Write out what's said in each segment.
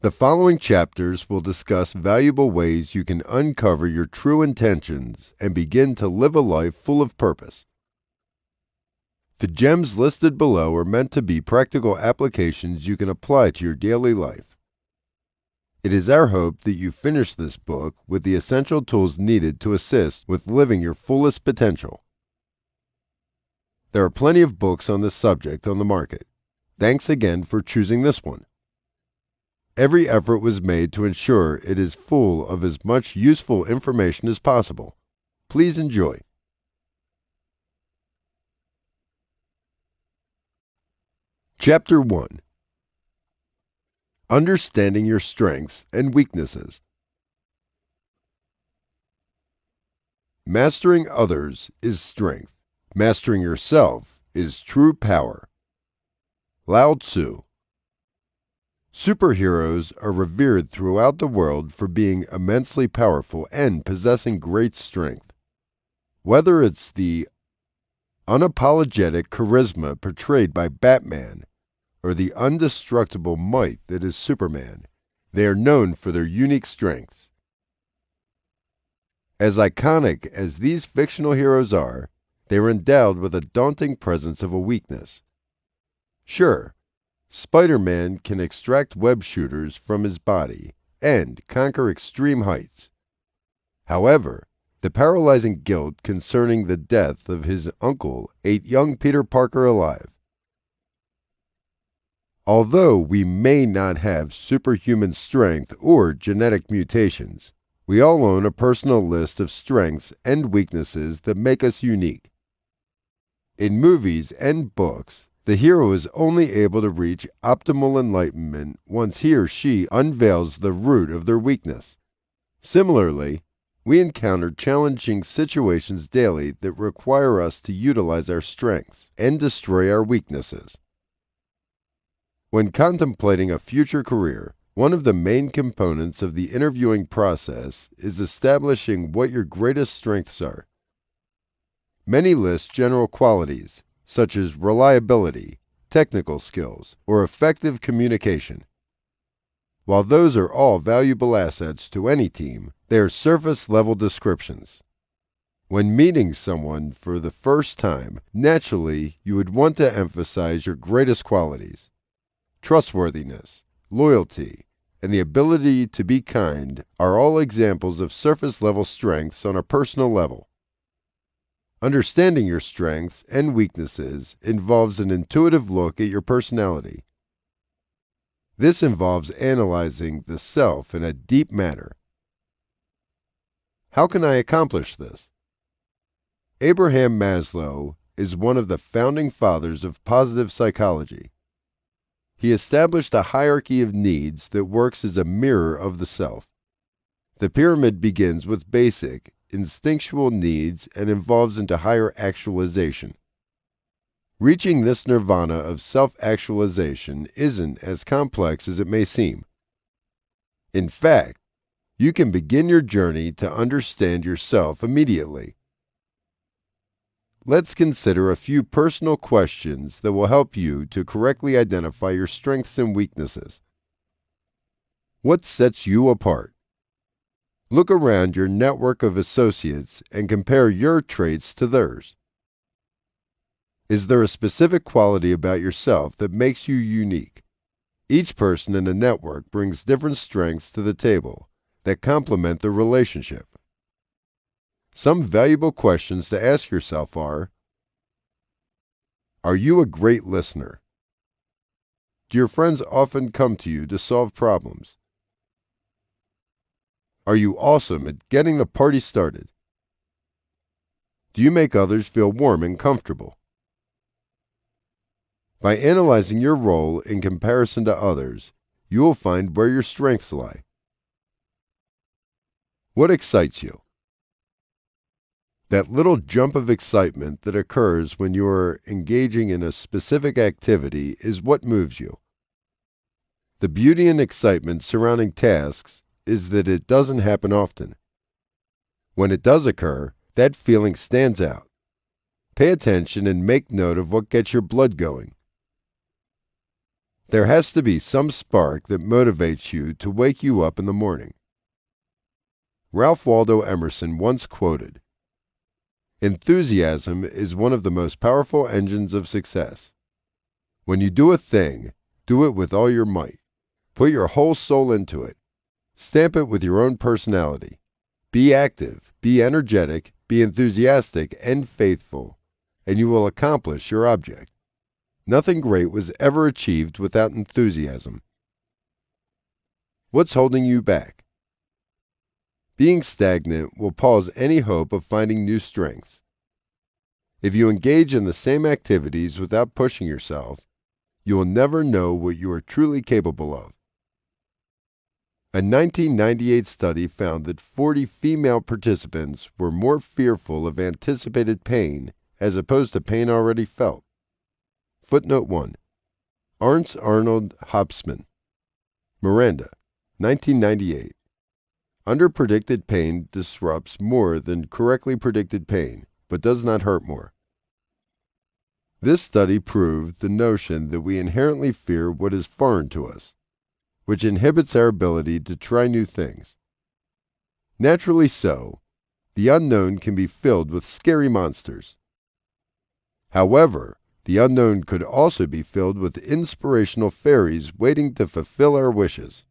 The following chapters will discuss valuable ways you can uncover your true intentions and begin to live a life full of purpose. The gems listed below are meant to be practical applications you can apply to your daily life. It is our hope that you finish this book with the essential tools needed to assist with living your fullest potential. There are plenty of books on this subject on the market. Thanks again for choosing this one. Every effort was made to ensure it is full of as much useful information as possible. Please enjoy. Chapter 1. Understanding your strengths and weaknesses. Mastering others is strength. Mastering yourself is true power. Lao Tzu. Superheroes are revered throughout the world for being immensely powerful and possessing great strength. Whether it's the unapologetic charisma portrayed by Batman or the indestructible might that is Superman, they are known for their unique strengths. As iconic as these fictional heroes are, they are endowed with a daunting presence of a weakness. Sure, Spider-Man can extract web shooters from his body and conquer extreme heights. However, the paralyzing guilt concerning the death of his uncle ate young Peter Parker alive. Although we may not have superhuman strength or genetic mutations, we all own a personal list of strengths and weaknesses that make us unique. In movies and books, the hero is only able to reach optimal enlightenment once he or she unveils the root of their weakness. Similarly, we encounter challenging situations daily that require us to utilize our strengths and destroy our weaknesses. When contemplating a future career, one of the main components of the interviewing process is establishing what your greatest strengths are. Many list general qualities, such as reliability, technical skills, or effective communication. While those are all valuable assets to any team, they are surface-level descriptions. When meeting someone for the first time, naturally you would want to emphasize your greatest qualities. Trustworthiness, loyalty, and the ability to be kind are all examples of surface-level strengths on a personal level. Understanding your strengths and weaknesses involves an intuitive look at your personality. This involves analyzing the self in a deep manner. How can I accomplish this? Abraham Maslow is one of the founding fathers of positive psychology. He established a hierarchy of needs that works as a mirror of the self. The pyramid begins with basic, instinctual needs and evolves into higher actualization. Reaching this nirvana of self-actualization isn't as complex as it may seem. In fact, you can begin your journey to understand yourself immediately. Let's consider a few personal questions that will help you to correctly identify your strengths and weaknesses. What sets you apart? Look around your network of associates and compare your traits to theirs. Is there a specific quality about yourself that makes you unique? Each person in the network brings different strengths to the table that complement the relationship. Some valuable questions to ask yourself are you a great listener? Do your friends often come to you to solve problems? Are you awesome at getting the party started? Do you make others feel warm and comfortable? By analyzing your role in comparison to others, you will find where your strengths lie. What excites you? That little jump of excitement that occurs when you are engaging in a specific activity is what moves you. The beauty and excitement surrounding tasks is that it doesn't happen often. When it does occur, that feeling stands out. Pay attention and make note of what gets your blood going. There has to be some spark that motivates you to wake you up in the morning. Ralph Waldo Emerson once quoted, "Enthusiasm is one of the most powerful engines of success. When you do a thing, do it with all your might. Put your whole soul into it. Stamp it with your own personality. Be active, be energetic, be enthusiastic and faithful, and you will accomplish your object. Nothing great was ever achieved without enthusiasm." What's holding you back? Being stagnant will pause any hope of finding new strengths. If you engage in the same activities without pushing yourself, you will never know what you are truly capable of. A 1998 study found that 40 female participants were more fearful of anticipated pain as opposed to pain already felt. Footnote 1. Arndt Arnold Hobsbawm. Miranda, 1998. Underpredicted pain disrupts more than correctly predicted pain, but does not hurt more. This study proved the notion that we inherently fear what is foreign to us, which inhibits our ability to try new things. Naturally so, the unknown can be filled with scary monsters. However, the unknown could also be filled with inspirational fairies waiting to fulfill our wishes.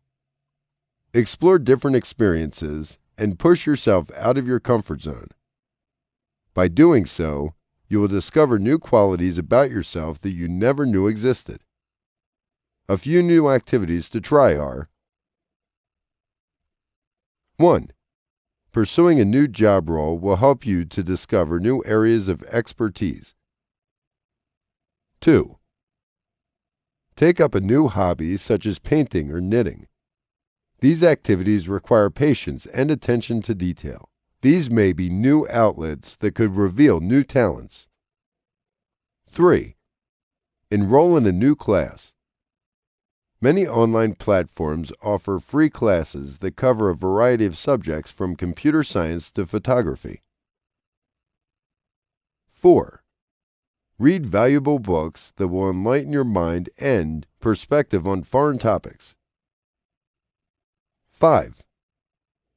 Explore different experiences and push yourself out of your comfort zone. By doing so, you will discover new qualities about yourself that you never knew existed. A few new activities to try are: 1. Pursuing a new job role will help you to discover new areas of expertise. 2. Take up a new hobby such as painting or knitting. These activities require patience and attention to detail. These may be new outlets that could reveal new talents. 3. Enroll in a new class. Many online platforms offer free classes that cover a variety of subjects from computer science to photography. 4. Read valuable books that will enlighten your mind and perspective on foreign topics. 5.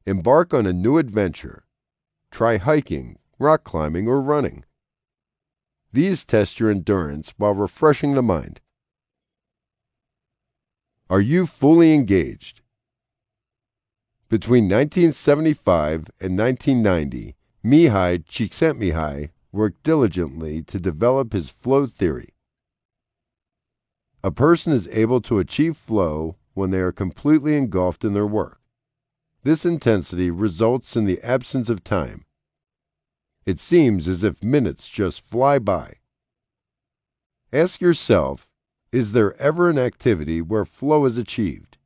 Embark on a new adventure. Try hiking, rock climbing, or running. These test your endurance while refreshing the mind. Are you fully engaged? Between 1975 and 1990, Mihai Csikszentmihalyi worked diligently to develop his flow theory. A person is able to achieve flow when they are completely engulfed in their work. This intensity results in the absence of time. It seems as if minutes just fly by. Ask yourself, is there ever an activity where flow is achieved?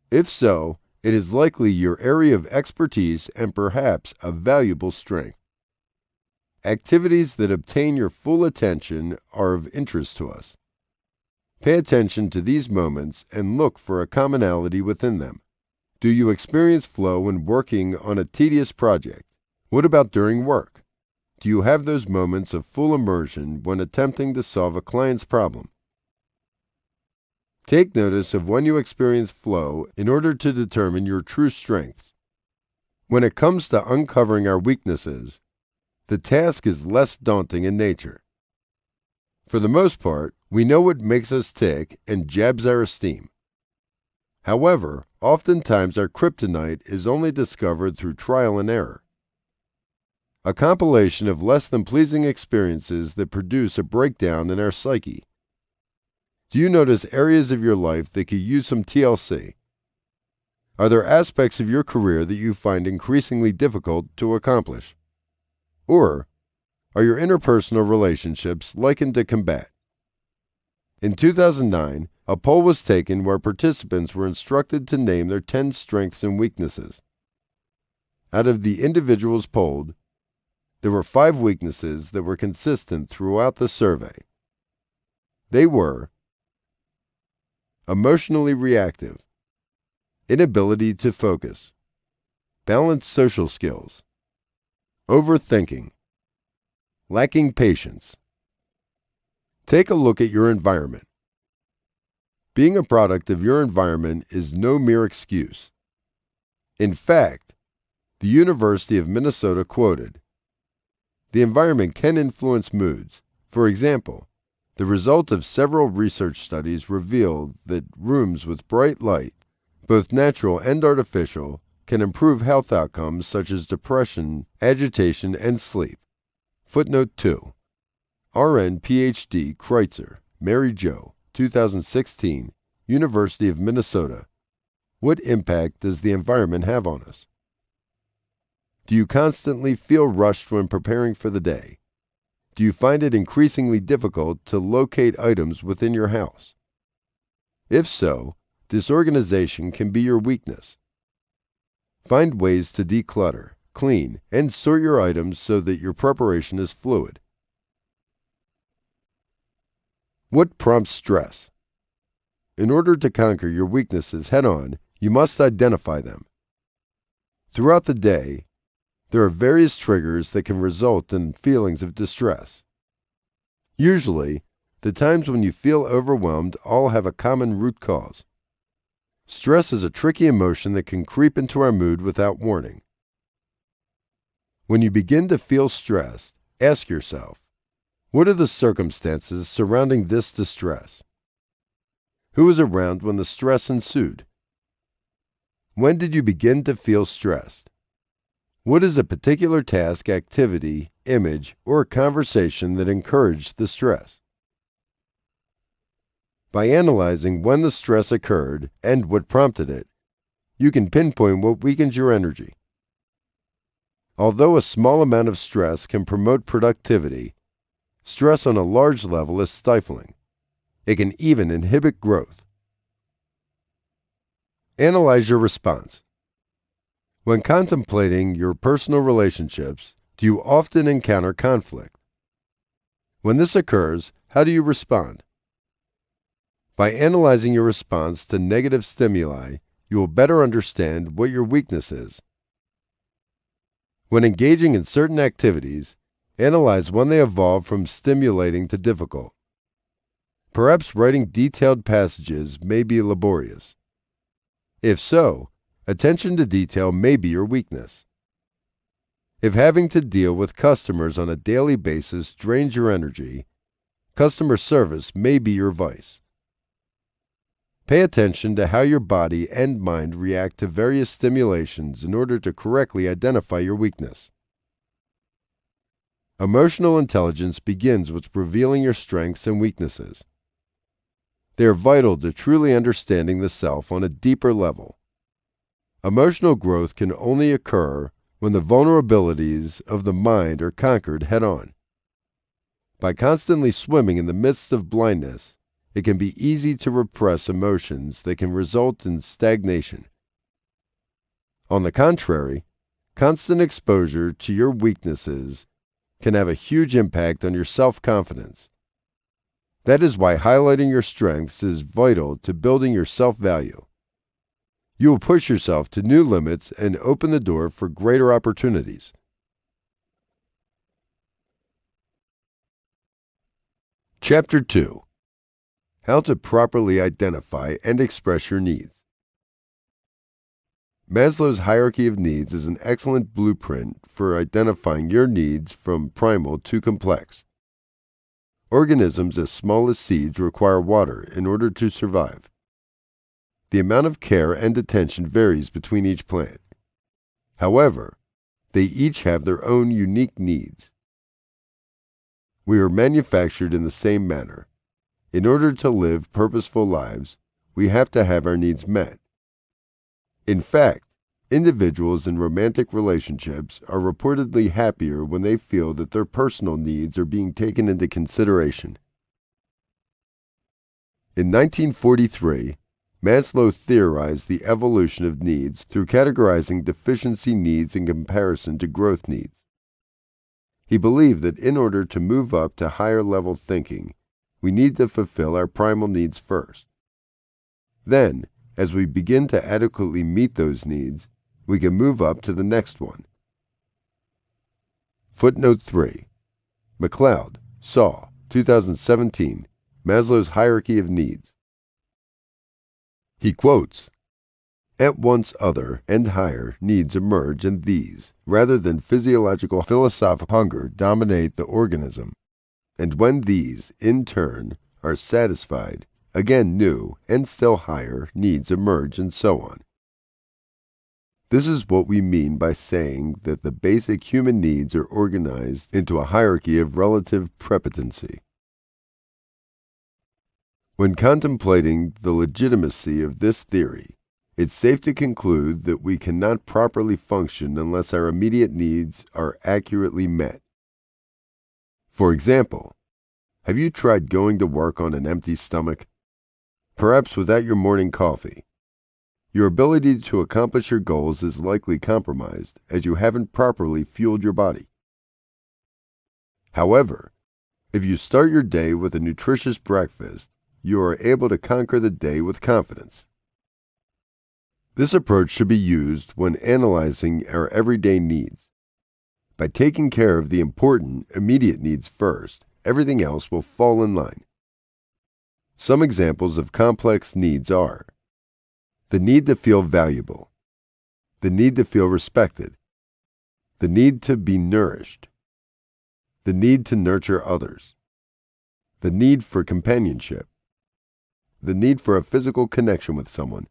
If so, it is likely your area of expertise and perhaps a valuable strength. Activities that obtain your full attention are of interest to us. Pay attention to these moments and look for a commonality within them. Do you experience flow when working on a tedious project? What about during work? Do you have those moments of full immersion when attempting to solve a client's problem? Take notice of when you experience flow in order to determine your true strengths. When it comes to uncovering our weaknesses, the task is less daunting in nature. For the most part, we know what makes us tick and jabs our esteem. However, oftentimes our kryptonite is only discovered through trial and error. A compilation of less than pleasing experiences that produce a breakdown in our psyche. Do you notice areas of your life that could use some TLC? Are there aspects of your career that you find increasingly difficult to accomplish? Or are your interpersonal relationships likened to combat? In 2009, a poll was taken where participants were instructed to name their 10 strengths and weaknesses. Out of the individuals polled, there were 5 weaknesses that were consistent throughout the survey. They were: emotionally reactive, inability to focus, balanced social skills, overthinking, lacking patience. Take a look at your environment. Being a product of your environment is no mere excuse. In fact, the University of Minnesota quoted, "The environment can influence moods. For example, the result of several research studies revealed that rooms with bright light, both natural and artificial, can improve health outcomes such as depression, agitation, and sleep." Footnote 2. RN PhD Kreitzer, Mary Jo, 2016, University of Minnesota. What impact does the environment have on us? Do you constantly feel rushed when preparing for the day? Do you find it increasingly difficult to locate items within your house? If so, disorganization can be your weakness. Find ways to declutter, clean, and sort your items so that your preparation is fluid. What prompts stress? In order to conquer your weaknesses head-on, you must identify them. Throughout the day, there are various triggers that can result in feelings of distress. Usually, the times when you feel overwhelmed all have a common root cause. Stress is a tricky emotion that can creep into our mood without warning. When you begin to feel stressed, ask yourself, what are the circumstances surrounding this distress? Who was around when the stress ensued? When did you begin to feel stressed? What is a particular task, activity, image, or conversation that encouraged the stress? By analyzing when the stress occurred and what prompted it, you can pinpoint what weakens your energy. Although a small amount of stress can promote productivity, stress on a large level is stifling. It can even inhibit growth. Analyze your response. When contemplating your personal relationships, do you often encounter conflict? When this occurs, how do you respond? By analyzing your response to negative stimuli, you will better understand what your weakness is. When engaging in certain activities, analyze when they evolve from stimulating to difficult. Perhaps writing detailed passages may be laborious. If so, attention to detail may be your weakness. If having to deal with customers on a daily basis drains your energy, customer service may be your vice. Pay attention to how your body and mind react to various stimulations in order to correctly identify your weakness. Emotional intelligence begins with revealing your strengths and weaknesses. They are vital to truly understanding the self on a deeper level. Emotional growth can only occur when the vulnerabilities of the mind are conquered head-on. By constantly swimming in the midst of blindness, it can be easy to repress emotions that can result in stagnation. On the contrary, constant exposure to your weaknesses can have a huge impact on your self-confidence. That is why highlighting your strengths is vital to building your self-value. You will push yourself to new limits and open the door for greater opportunities. Chapter 2. How to properly identify and express your needs. Maslow's hierarchy of needs is an excellent blueprint for identifying your needs from primal to complex. Organisms as small as seeds require water in order to survive. The amount of care and attention varies between each plant. However, they each have their own unique needs. We are manufactured in the same manner. In order to live purposeful lives, we have to have our needs met. In fact, individuals in romantic relationships are reportedly happier when they feel that their personal needs are being taken into consideration. In 1943, Maslow theorized the evolution of needs through categorizing deficiency needs in comparison to growth needs. He believed that in order to move up to higher level thinking, we need to fulfill our primal needs first. Then, as we begin to adequately meet those needs, we can move up to the next one. Footnote 3. McLeod, Saw, 2017, Maslow's Hierarchy of Needs. He quotes, "At once other and higher needs emerge, and these, rather than physiological philosophical hunger, dominate the organism. And when these, in turn, are satisfied, again new and still higher needs emerge, and so on." This is what we mean by saying that the basic human needs are organized into a hierarchy of relative prepondency. When contemplating the legitimacy of this theory, it's safe to conclude that we cannot properly function unless our immediate needs are accurately met. For example, have you tried going to work on an empty stomach? Perhaps without your morning coffee. Your ability to accomplish your goals is likely compromised as you haven't properly fueled your body. However, if you start your day with a nutritious breakfast, you are able to conquer the day with confidence. This approach should be used when analyzing our everyday needs. By taking care of the important, immediate needs first, everything else will fall in line. Some examples of complex needs are the need to feel valuable, the need to feel respected, the need to be nourished, the need to nurture others, the need for companionship, the need for a physical connection with someone,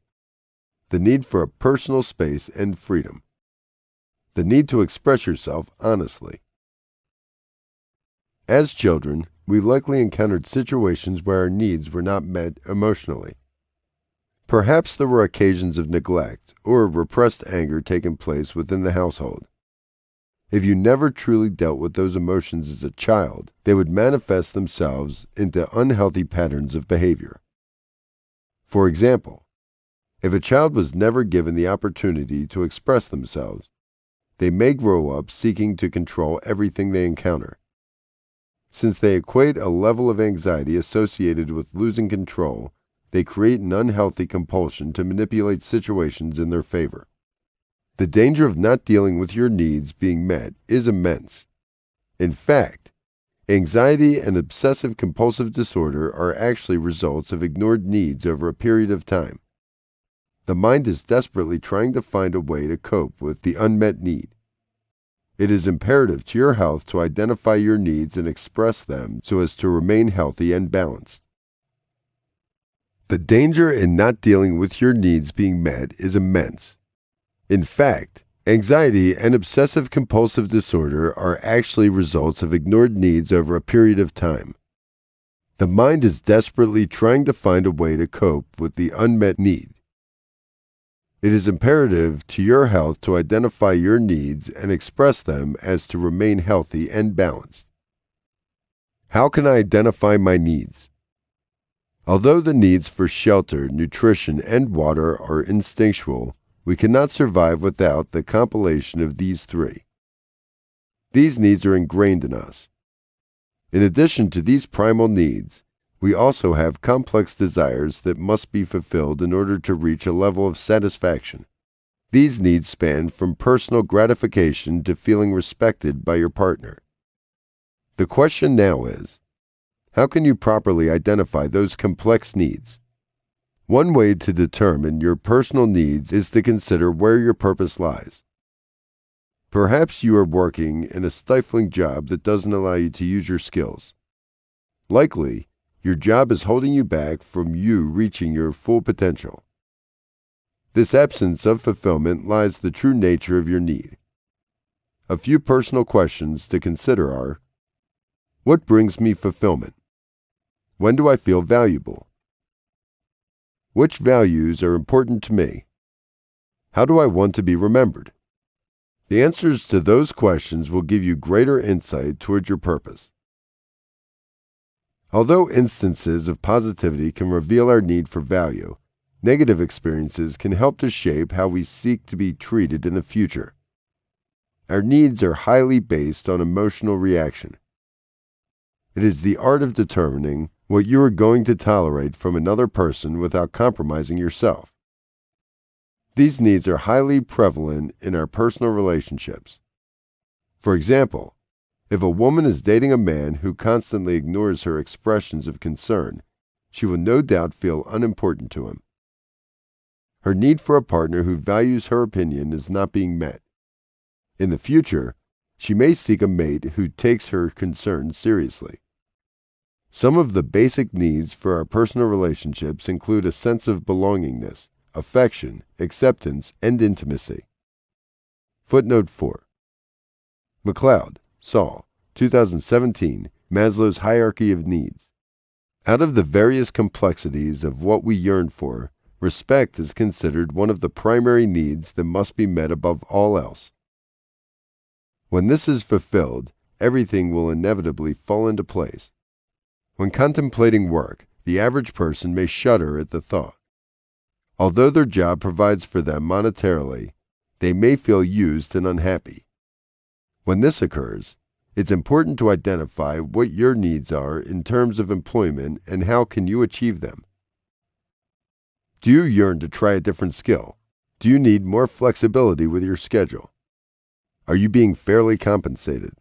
the need for a personal space and freedom, the need to express yourself honestly. As children, we likely encountered situations where our needs were not met emotionally. Perhaps there were occasions of neglect or repressed anger taking place within the household. If you never truly dealt with those emotions as a child, they would manifest themselves into unhealthy patterns of behavior. For example, if a child was never given the opportunity to express themselves, they may grow up seeking to control everything they encounter. Since they equate a level of anxiety associated with losing control, they create an unhealthy compulsion to manipulate situations in their favor. The danger of not dealing with your needs being met is immense. In fact, anxiety and obsessive-compulsive disorder are actually results of ignored needs over a period of time. The mind is desperately trying to find a way to cope with the unmet need. It is imperative to your health to identify your needs and express them so as to remain healthy and balanced. The danger in not dealing with your needs being met is immense. In fact, anxiety and obsessive-compulsive disorder are actually results of ignored needs over a period of time. The mind is desperately trying to find a way to cope with the unmet need. It is imperative to your health to identify your needs and express them as to remain healthy and balanced. How can I identify my needs? Although the needs for shelter, nutrition, and water are instinctual, we cannot survive without the compilation of these three. These needs are ingrained in us. In addition to these primal needs, we also have complex desires that must be fulfilled in order to reach a level of satisfaction. These needs span from personal gratification to feeling respected by your partner. The question now is, how can you properly identify those complex needs? One way to determine your personal needs is to consider where your purpose lies. Perhaps you are working in a stifling job that doesn't allow you to use your skills. Likely, your job is holding you back from you reaching your full potential. This absence of fulfillment lies the true nature of your need. A few personal questions to consider are, what brings me fulfillment? When do I feel valuable? Which values are important to me? How do I want to be remembered? The answers to those questions will give you greater insight toward your purpose. Although instances of positivity can reveal our need for value, negative experiences can help to shape how we seek to be treated in the future. Our needs are highly based on emotional reaction. It is the art of determining what you are going to tolerate from another person without compromising yourself. These needs are highly prevalent in our personal relationships. For example, if a woman is dating a man who constantly ignores her expressions of concern, she will no doubt feel unimportant to him. Her need for a partner who values her opinion is not being met. In the future, she may seek a mate who takes her concerns seriously. Some of the basic needs for our personal relationships include a sense of belongingness, affection, acceptance, and intimacy. Footnote 4. MacLeod, Saul, 2017, Maslow's Hierarchy of Needs. Out of the various complexities of what we yearn for, respect is considered one of the primary needs that must be met above all else. When this is fulfilled, everything will inevitably fall into place. When contemplating work, the average person may shudder at the thought. Although their job provides for them monetarily, they may feel used and unhappy. When this occurs, it's important to identify what your needs are in terms of employment and how can you achieve them. Do you yearn to try a different skill? Do you need more flexibility with your schedule? Are you being fairly compensated?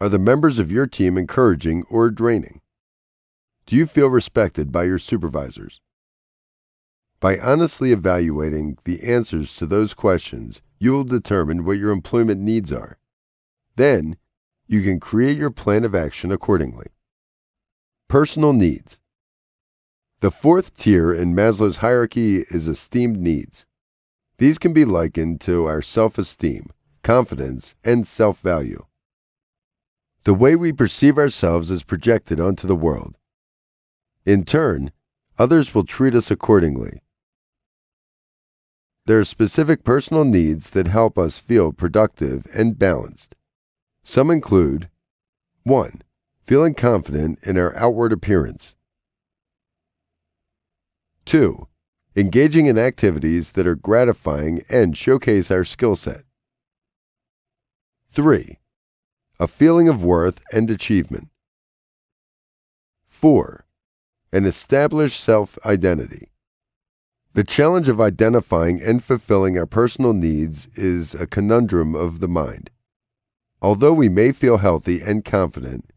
Are the members of your team encouraging or draining? Do you feel respected by your supervisors? By honestly evaluating the answers to those questions, you will determine what your employment needs are. Then, you can create your plan of action accordingly. Personal needs. The fourth tier in Maslow's hierarchy is esteemed needs. These can be likened to our self-esteem, confidence, and self-value. The way we perceive ourselves is projected onto the world. In turn, others will treat us accordingly. There are specific personal needs that help us feel productive and balanced. Some include 1. Feeling confident in our outward appearance. 2. Engaging in activities that are gratifying and showcase our skill set. 3. A feeling of worth and achievement. 4. An established self-identity. The challenge of identifying and fulfilling our personal needs is a conundrum of the mind. Although we may feel healthy and confident,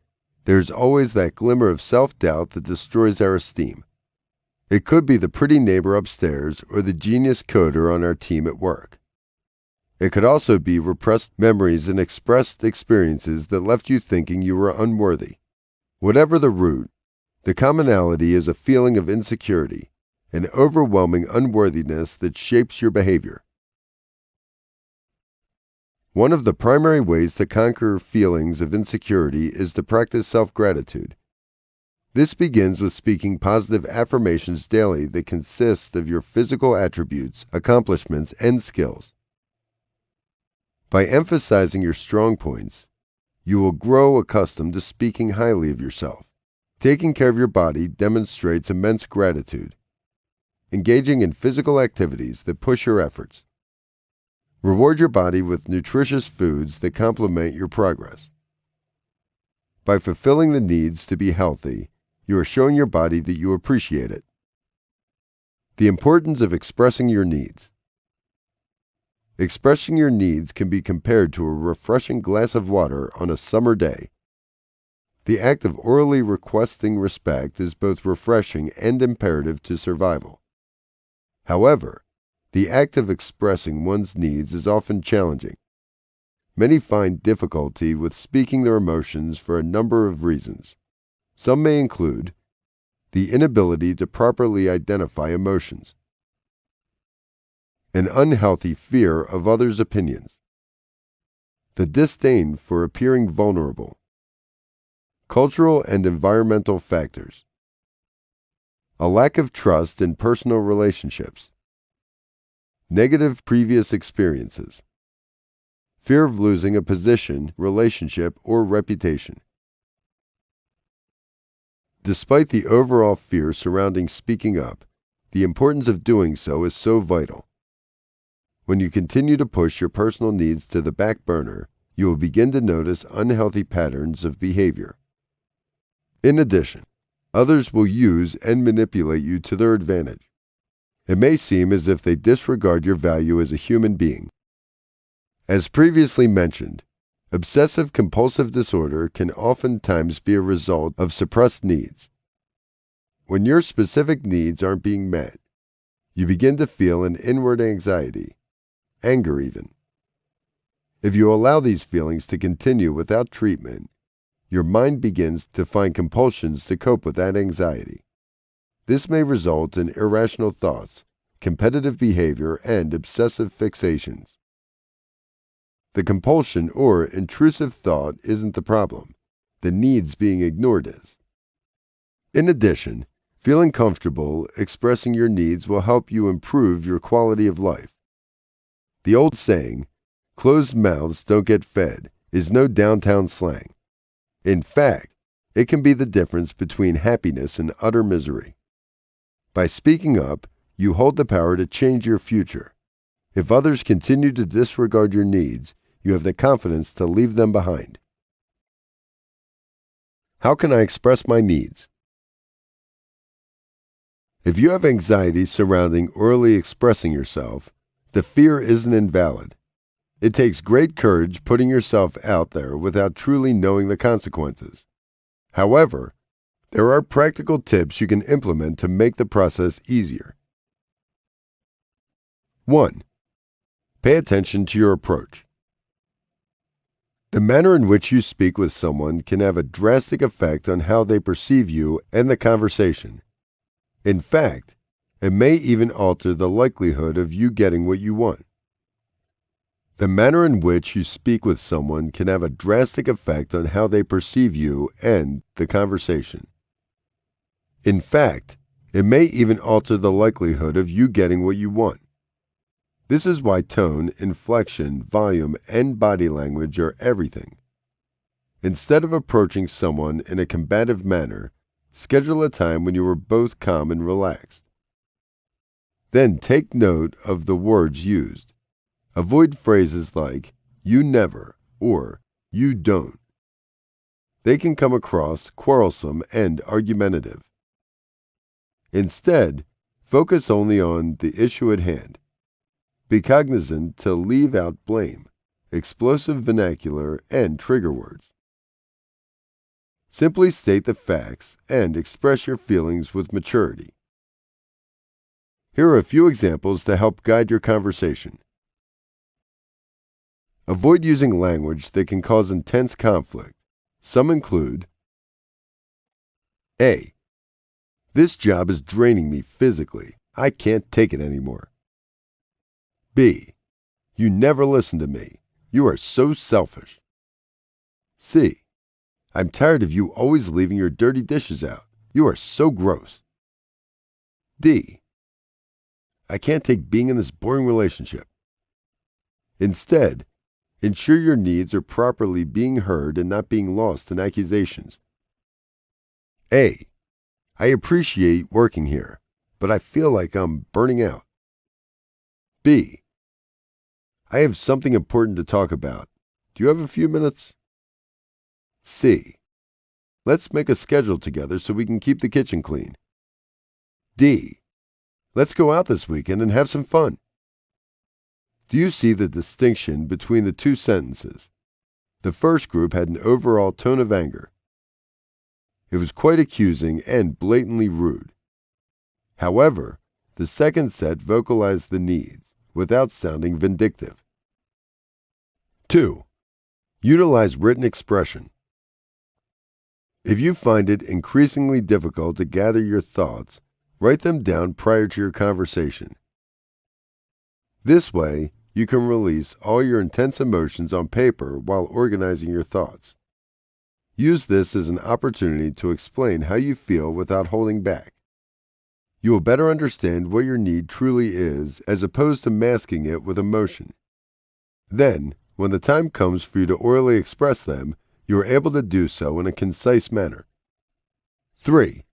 there's always that glimmer of self-doubt that destroys our esteem. It could be the pretty neighbor upstairs or the genius coder on our team at work. It could also be repressed memories and expressed experiences that left you thinking you were unworthy. Whatever the root, the commonality is a feeling of insecurity, an overwhelming unworthiness that shapes your behavior. One of the primary ways to conquer feelings of insecurity is to practice self-gratitude. This begins with speaking positive affirmations daily that consist of your physical attributes, accomplishments, and skills. By emphasizing your strong points, you will grow accustomed to speaking highly of yourself. Taking care of your body demonstrates immense gratitude. Engaging in physical activities that push your efforts. Reward your body with nutritious foods that complement your progress. By fulfilling the needs to be healthy, you are showing your body that you appreciate it. The importance of expressing your needs. Expressing your needs can be compared to a refreshing glass of water on a summer day. The act of orally requesting respect is both refreshing and imperative to survival. However, the act of expressing one's needs is often challenging. Many find difficulty with speaking their emotions for a number of reasons. Some may include the inability to properly identify emotions, an unhealthy fear of others' opinions, the disdain for appearing vulnerable, cultural and environmental factors, a lack of trust in personal relationships, negative previous experiences, fear of losing a position, relationship, or reputation. Despite the overall fear surrounding speaking up, the importance of doing so is so vital. When you continue to push your personal needs to the back burner, you will begin to notice unhealthy patterns of behavior. In addition, others will use and manipulate you to their advantage. It may seem as if they disregard your value as a human being. As previously mentioned, obsessive-compulsive disorder can oftentimes be a result of suppressed needs. When your specific needs aren't being met, You begin to feel an inward anxiety, anger even. If you allow these feelings to continue without treatment, your mind begins to find compulsions to cope with that anxiety. This may result in irrational thoughts, competitive behavior, and obsessive fixations. The compulsion or intrusive thought isn't the problem. The needs being ignored is. In addition, feeling comfortable expressing your needs will help you improve your quality of life. The old saying, "Closed mouths don't get fed," is no downtown slang. In fact, it can be the difference between happiness and utter misery. By speaking up, you hold the power to change your future. If others continue to disregard your needs, you have the confidence to leave them behind. How can I express my needs? If you have anxiety surrounding orally expressing yourself, the fear isn't invalid. It takes great courage putting yourself out there without truly knowing the consequences. However, there are practical tips you can implement to make the process easier. 1. Pay attention to your approach. The manner in which you speak with someone can have a drastic effect on how they perceive you and the conversation. In fact, it may even alter the likelihood of you getting what you want. The manner in which you speak with someone can have a drastic effect on how they perceive you and the conversation. In fact, it may even alter the likelihood of you getting what you want. This is why tone, inflection, volume, and body language are everything. Instead of approaching someone in a combative manner, schedule a time when you are both calm and relaxed. Then take note of the words used. Avoid phrases like, "you never," or "you don't." They can come across quarrelsome and argumentative. Instead, focus only on the issue at hand. Be cognizant to leave out blame, explosive vernacular, and trigger words. Simply state the facts and express your feelings with maturity. Here are a few examples to help guide your conversation. Avoid using language that can cause intense conflict. Some include: A. This job is draining me physically. I can't take it anymore. B. You never listen to me. You are so selfish. C. I'm tired of you always leaving your dirty dishes out. You are so gross. D. I can't take being in this boring relationship. Instead, ensure your needs are properly being heard and not being lost in accusations. A. I appreciate working here, but I feel like I'm burning out. B. I have something important to talk about. Do you have a few minutes? C. Let's make a schedule together so we can keep the kitchen clean. D. Let's go out this weekend and have some fun. Do you see the distinction between the two sentences? The first group had an overall tone of anger. It was quite accusing and blatantly rude. However, the second set vocalized the needs without sounding vindictive. 2. Utilize written expression. If you find it increasingly difficult to gather your thoughts, write them down prior to your conversation. This way, you can release all your intense emotions on paper while organizing your thoughts. Use this as an opportunity to explain how you feel without holding back. You will better understand what your need truly is as opposed to masking it with emotion. Then, when the time comes for you to orally express them, you are able to do so in a concise manner. 3.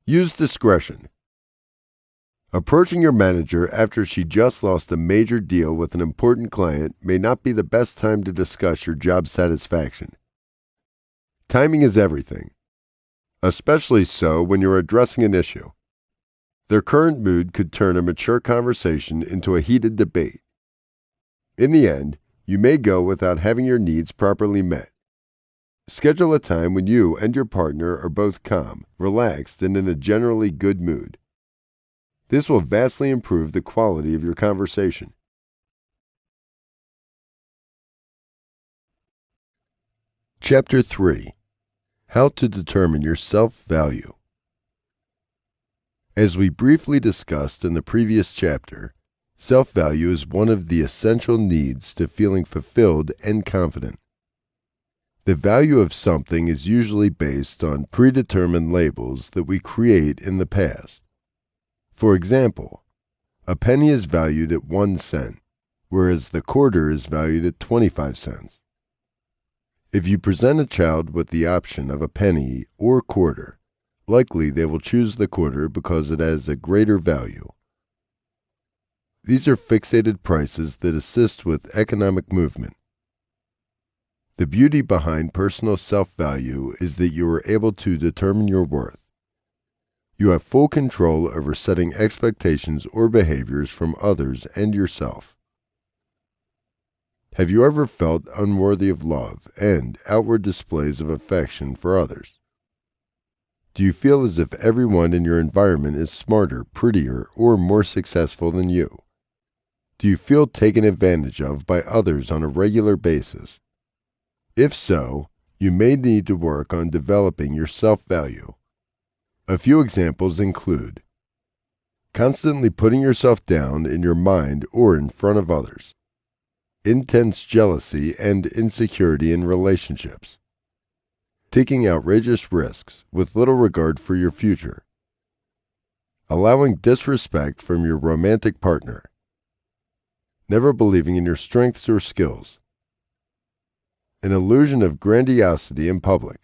Use discretion. Approaching your manager after she just lost a major deal with an important client may not be the best time to discuss your job satisfaction. Timing is everything, especially so when you're addressing an issue. Their current mood could turn a mature conversation into a heated debate. In the end, you may go without having your needs properly met. Schedule a time when you and your partner are both calm, relaxed, and in a generally good mood. This will vastly improve the quality of your conversation. Chapter 3. How to determine your self-value. As we briefly discussed in the previous chapter, self-value is one of the essential needs to feeling fulfilled and confident. The value of something is usually based on predetermined labels that we create in the past. For example, a penny is valued at 1 cent, whereas the quarter is valued at 25 cents. If you present a child with the option of a penny or quarter, likely they will choose the quarter because it has a greater value. These are fixated prices that assist with economic movement. The beauty behind personal self-value is that you are able to determine your worth. You have full control over setting expectations or behaviors from others and yourself. Have you ever felt unworthy of love and outward displays of affection for others? Do you feel as if everyone in your environment is smarter, prettier, or more successful than you? Do you feel taken advantage of by others on a regular basis? If so, you may need to work on developing your self-value. A few examples include constantly putting yourself down in your mind or in front of others, intense jealousy and insecurity in relationships, taking outrageous risks with little regard for your future, allowing disrespect from your romantic partner, never believing in your strengths or skills, an illusion of grandiosity in public.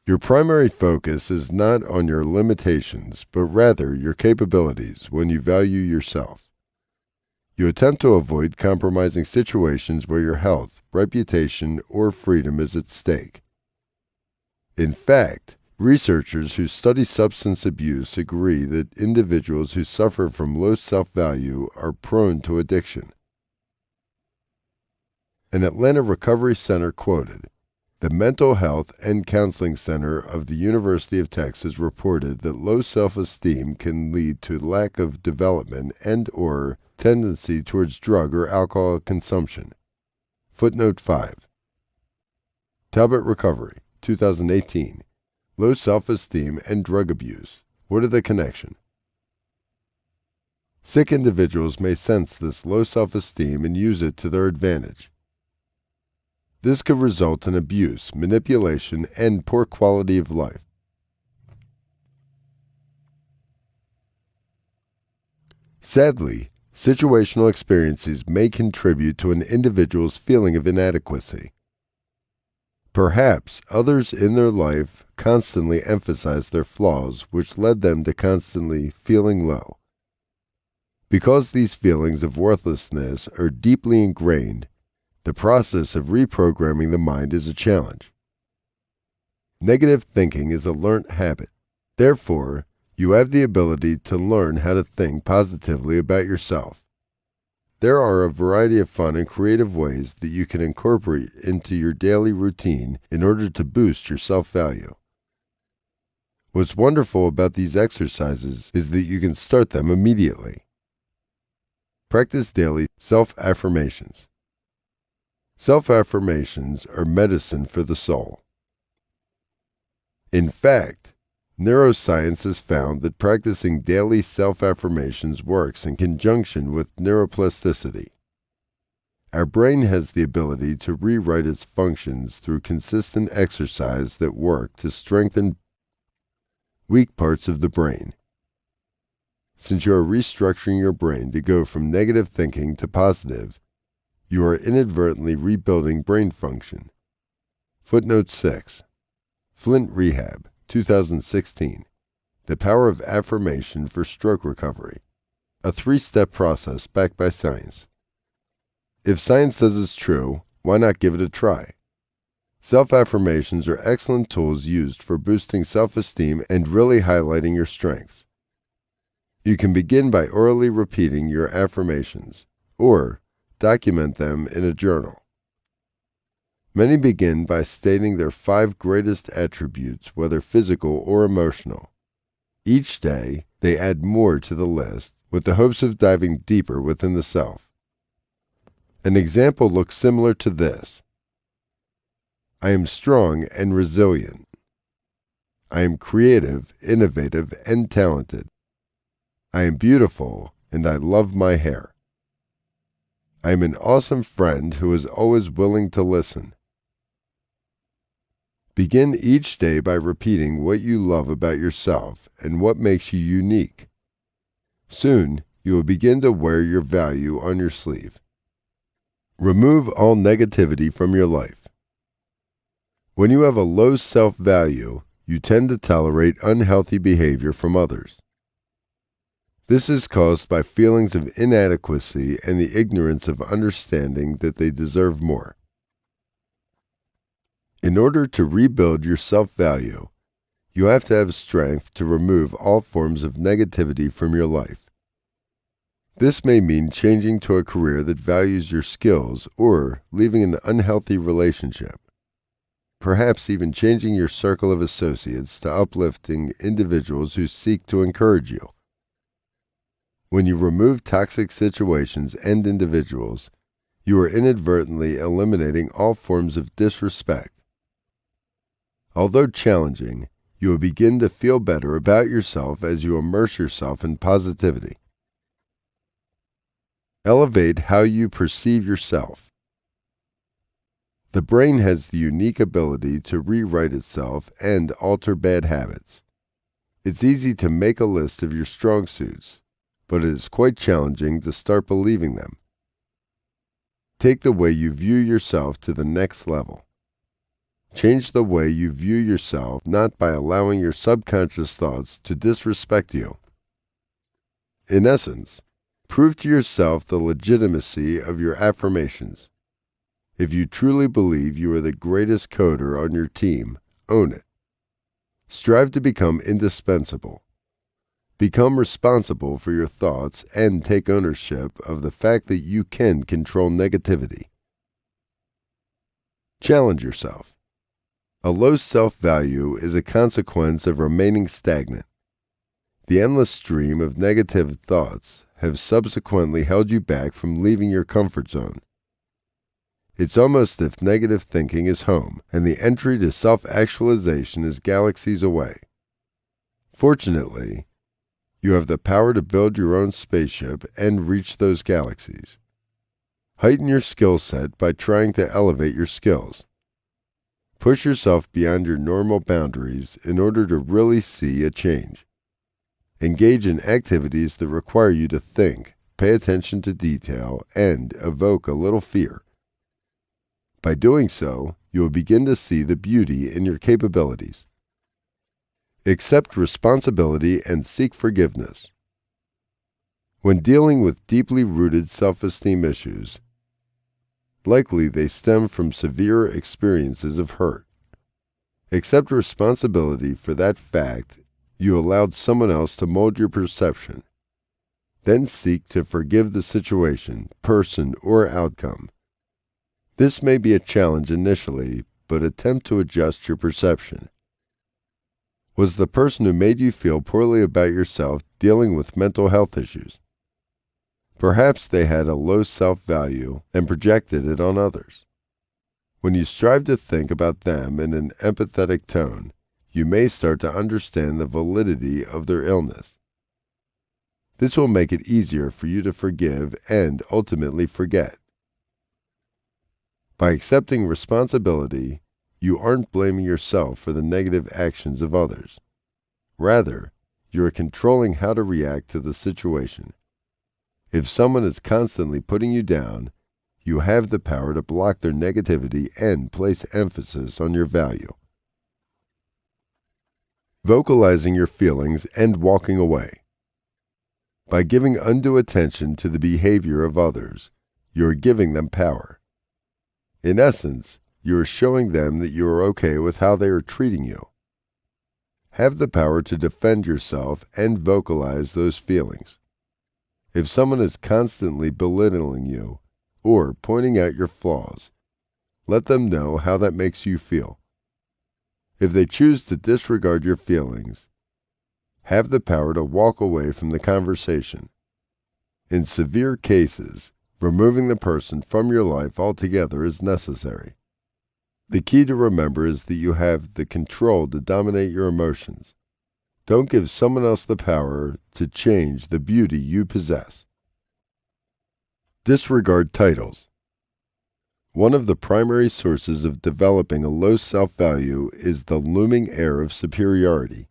Your primary focus is not on your limitations, but rather your capabilities when you value yourself. You attempt to avoid compromising situations where your health, reputation, or freedom is at stake. In fact, researchers who study substance abuse agree that individuals who suffer from low self-value are prone to addiction. An Atlanta Recovery Center quoted, "The Mental Health and Counseling Center of the University of Texas reported that low self-esteem can lead to lack of development and/or tendency towards drug or alcohol consumption." Footnote 5. Talbot Recovery, 2018. Low self-esteem and drug abuse. What are the connection? Sick individuals may sense this low self-esteem and use it to their advantage. This could result in abuse, manipulation, and poor quality of life. Sadly, situational experiences may contribute to an individual's feeling of inadequacy. Perhaps others in their life constantly emphasized their flaws, which led them to constantly feeling low. Because these feelings of worthlessness are deeply ingrained, the process of reprogramming the mind is a challenge. Negative thinking is a learnt habit. Therefore, you have the ability to learn how to think positively about yourself. There are a variety of fun and creative ways that you can incorporate into your daily routine in order to boost your self-value. What's wonderful about these exercises is that you can start them immediately. Practice daily self-affirmations. Self-affirmations are medicine for the soul. In fact, neuroscience has found that practicing daily self-affirmations works in conjunction with neuroplasticity. Our brain has the ability to rewrite its functions through consistent exercise that work to strengthen weak parts of the brain. Since you are restructuring your brain to go from negative thinking to positive, you are inadvertently rebuilding brain function. Footnote 6. Flint Rehab, 2016. The Power of Affirmation for Stroke Recovery. A 3-step process backed by science. If science says it's true, why not give it a try? Self-affirmations are excellent tools used for boosting self-esteem and really highlighting your strengths. You can begin by orally repeating your affirmations, or document them in a journal. Many begin by stating their 5 greatest attributes, whether physical or emotional. Each day, they add more to the list with the hopes of diving deeper within the self. An example looks similar to this. I am strong and resilient. I am creative, innovative, and talented. I am beautiful, and I love my hair. I am an awesome friend who is always willing to listen. Begin each day by repeating what you love about yourself and what makes you unique. Soon, you will begin to wear your value on your sleeve. Remove all negativity from your life. When you have a low self-value, you tend to tolerate unhealthy behavior from others. This is caused by feelings of inadequacy and the ignorance of understanding that they deserve more. In order to rebuild your self-value, you have to have strength to remove all forms of negativity from your life. This may mean changing to a career that values your skills or leaving an unhealthy relationship. Perhaps even changing your circle of associates to uplifting individuals who seek to encourage you. When you remove toxic situations and individuals, you are inadvertently eliminating all forms of disrespect. Although challenging, you will begin to feel better about yourself as you immerse yourself in positivity. Elevate how you perceive yourself. The brain has the unique ability to rewrite itself and alter bad habits. It's easy to make a list of your strong suits, but it is quite challenging to start believing them. Take the way you view yourself to the next level. Change the way you view yourself, not by allowing your subconscious thoughts to disrespect you. In essence, prove to yourself the legitimacy of your affirmations. If you truly believe you are the greatest coder on your team, own it. Strive to become indispensable. Become responsible for your thoughts and take ownership of the fact that you can control negativity. Challenge yourself. A low self-value is a consequence of remaining stagnant. The endless stream of negative thoughts have subsequently held you back from leaving your comfort zone. It's almost as if negative thinking is home, and the entry to self-actualization is galaxies away. Fortunately, you have the power to build your own spaceship and reach those galaxies. Heighten your skill set by trying to elevate your skills. Push yourself beyond your normal boundaries in order to really see a change. Engage in activities that require you to think, pay attention to detail, and evoke a little fear. By doing so, you will begin to see the beauty in your capabilities. Accept responsibility and seek forgiveness. When dealing with deeply rooted self-esteem issues, likely they stem from severe experiences of hurt. Accept responsibility for that fact you allowed someone else to mold your perception. Then seek to forgive the situation, person, or outcome. This may be a challenge initially, but attempt to adjust your perception. Was the person who made you feel poorly about yourself dealing with mental health issues? Perhaps they had a low self-value and projected it on others. When you strive to think about them in an empathetic tone, you may start to understand the validity of their illness. This will make it easier for you to forgive and ultimately forget. By accepting responsibility, you aren't blaming yourself for the negative actions of others. Rather, you are controlling how to react to the situation. If someone is constantly putting you down, you have the power to block their negativity and place emphasis on your value. Vocalizing your feelings and walking away. By giving undue attention to the behavior of others, you are giving them power. In essence, you are showing them that you are okay with how they are treating you. Have the power to defend yourself and vocalize those feelings. If someone is constantly belittling you or pointing out your flaws, let them know how that makes you feel. If they choose to disregard your feelings, have the power to walk away from the conversation. In severe cases, removing the person from your life altogether is necessary. The key to remember is that you have the control to dominate your emotions. Don't give someone else the power to change the beauty you possess. Disregard titles. One of the primary sources of developing a low self-value is the looming air of superiority.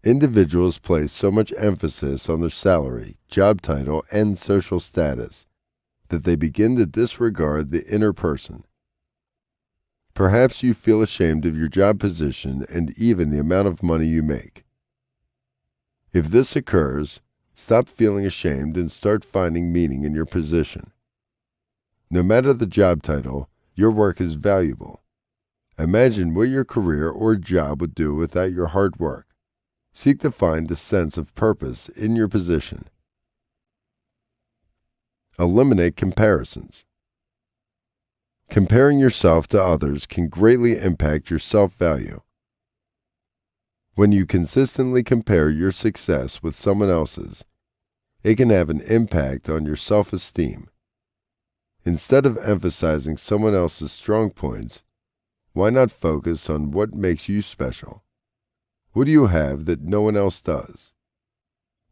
Individuals place so much emphasis on their salary, job title, and social status that they begin to disregard the inner person. Perhaps you feel ashamed of your job position and even the amount of money you make. If this occurs, stop feeling ashamed and start finding meaning in your position. No matter the job title, your work is valuable. Imagine what your career or job would do without your hard work. Seek to find a sense of purpose in your position. Eliminate comparisons. Comparing yourself to others can greatly impact your self-value. When you consistently compare your success with someone else's, it can have an impact on your self-esteem. Instead of emphasizing someone else's strong points, why not focus on what makes you special? What do you have that no one else does?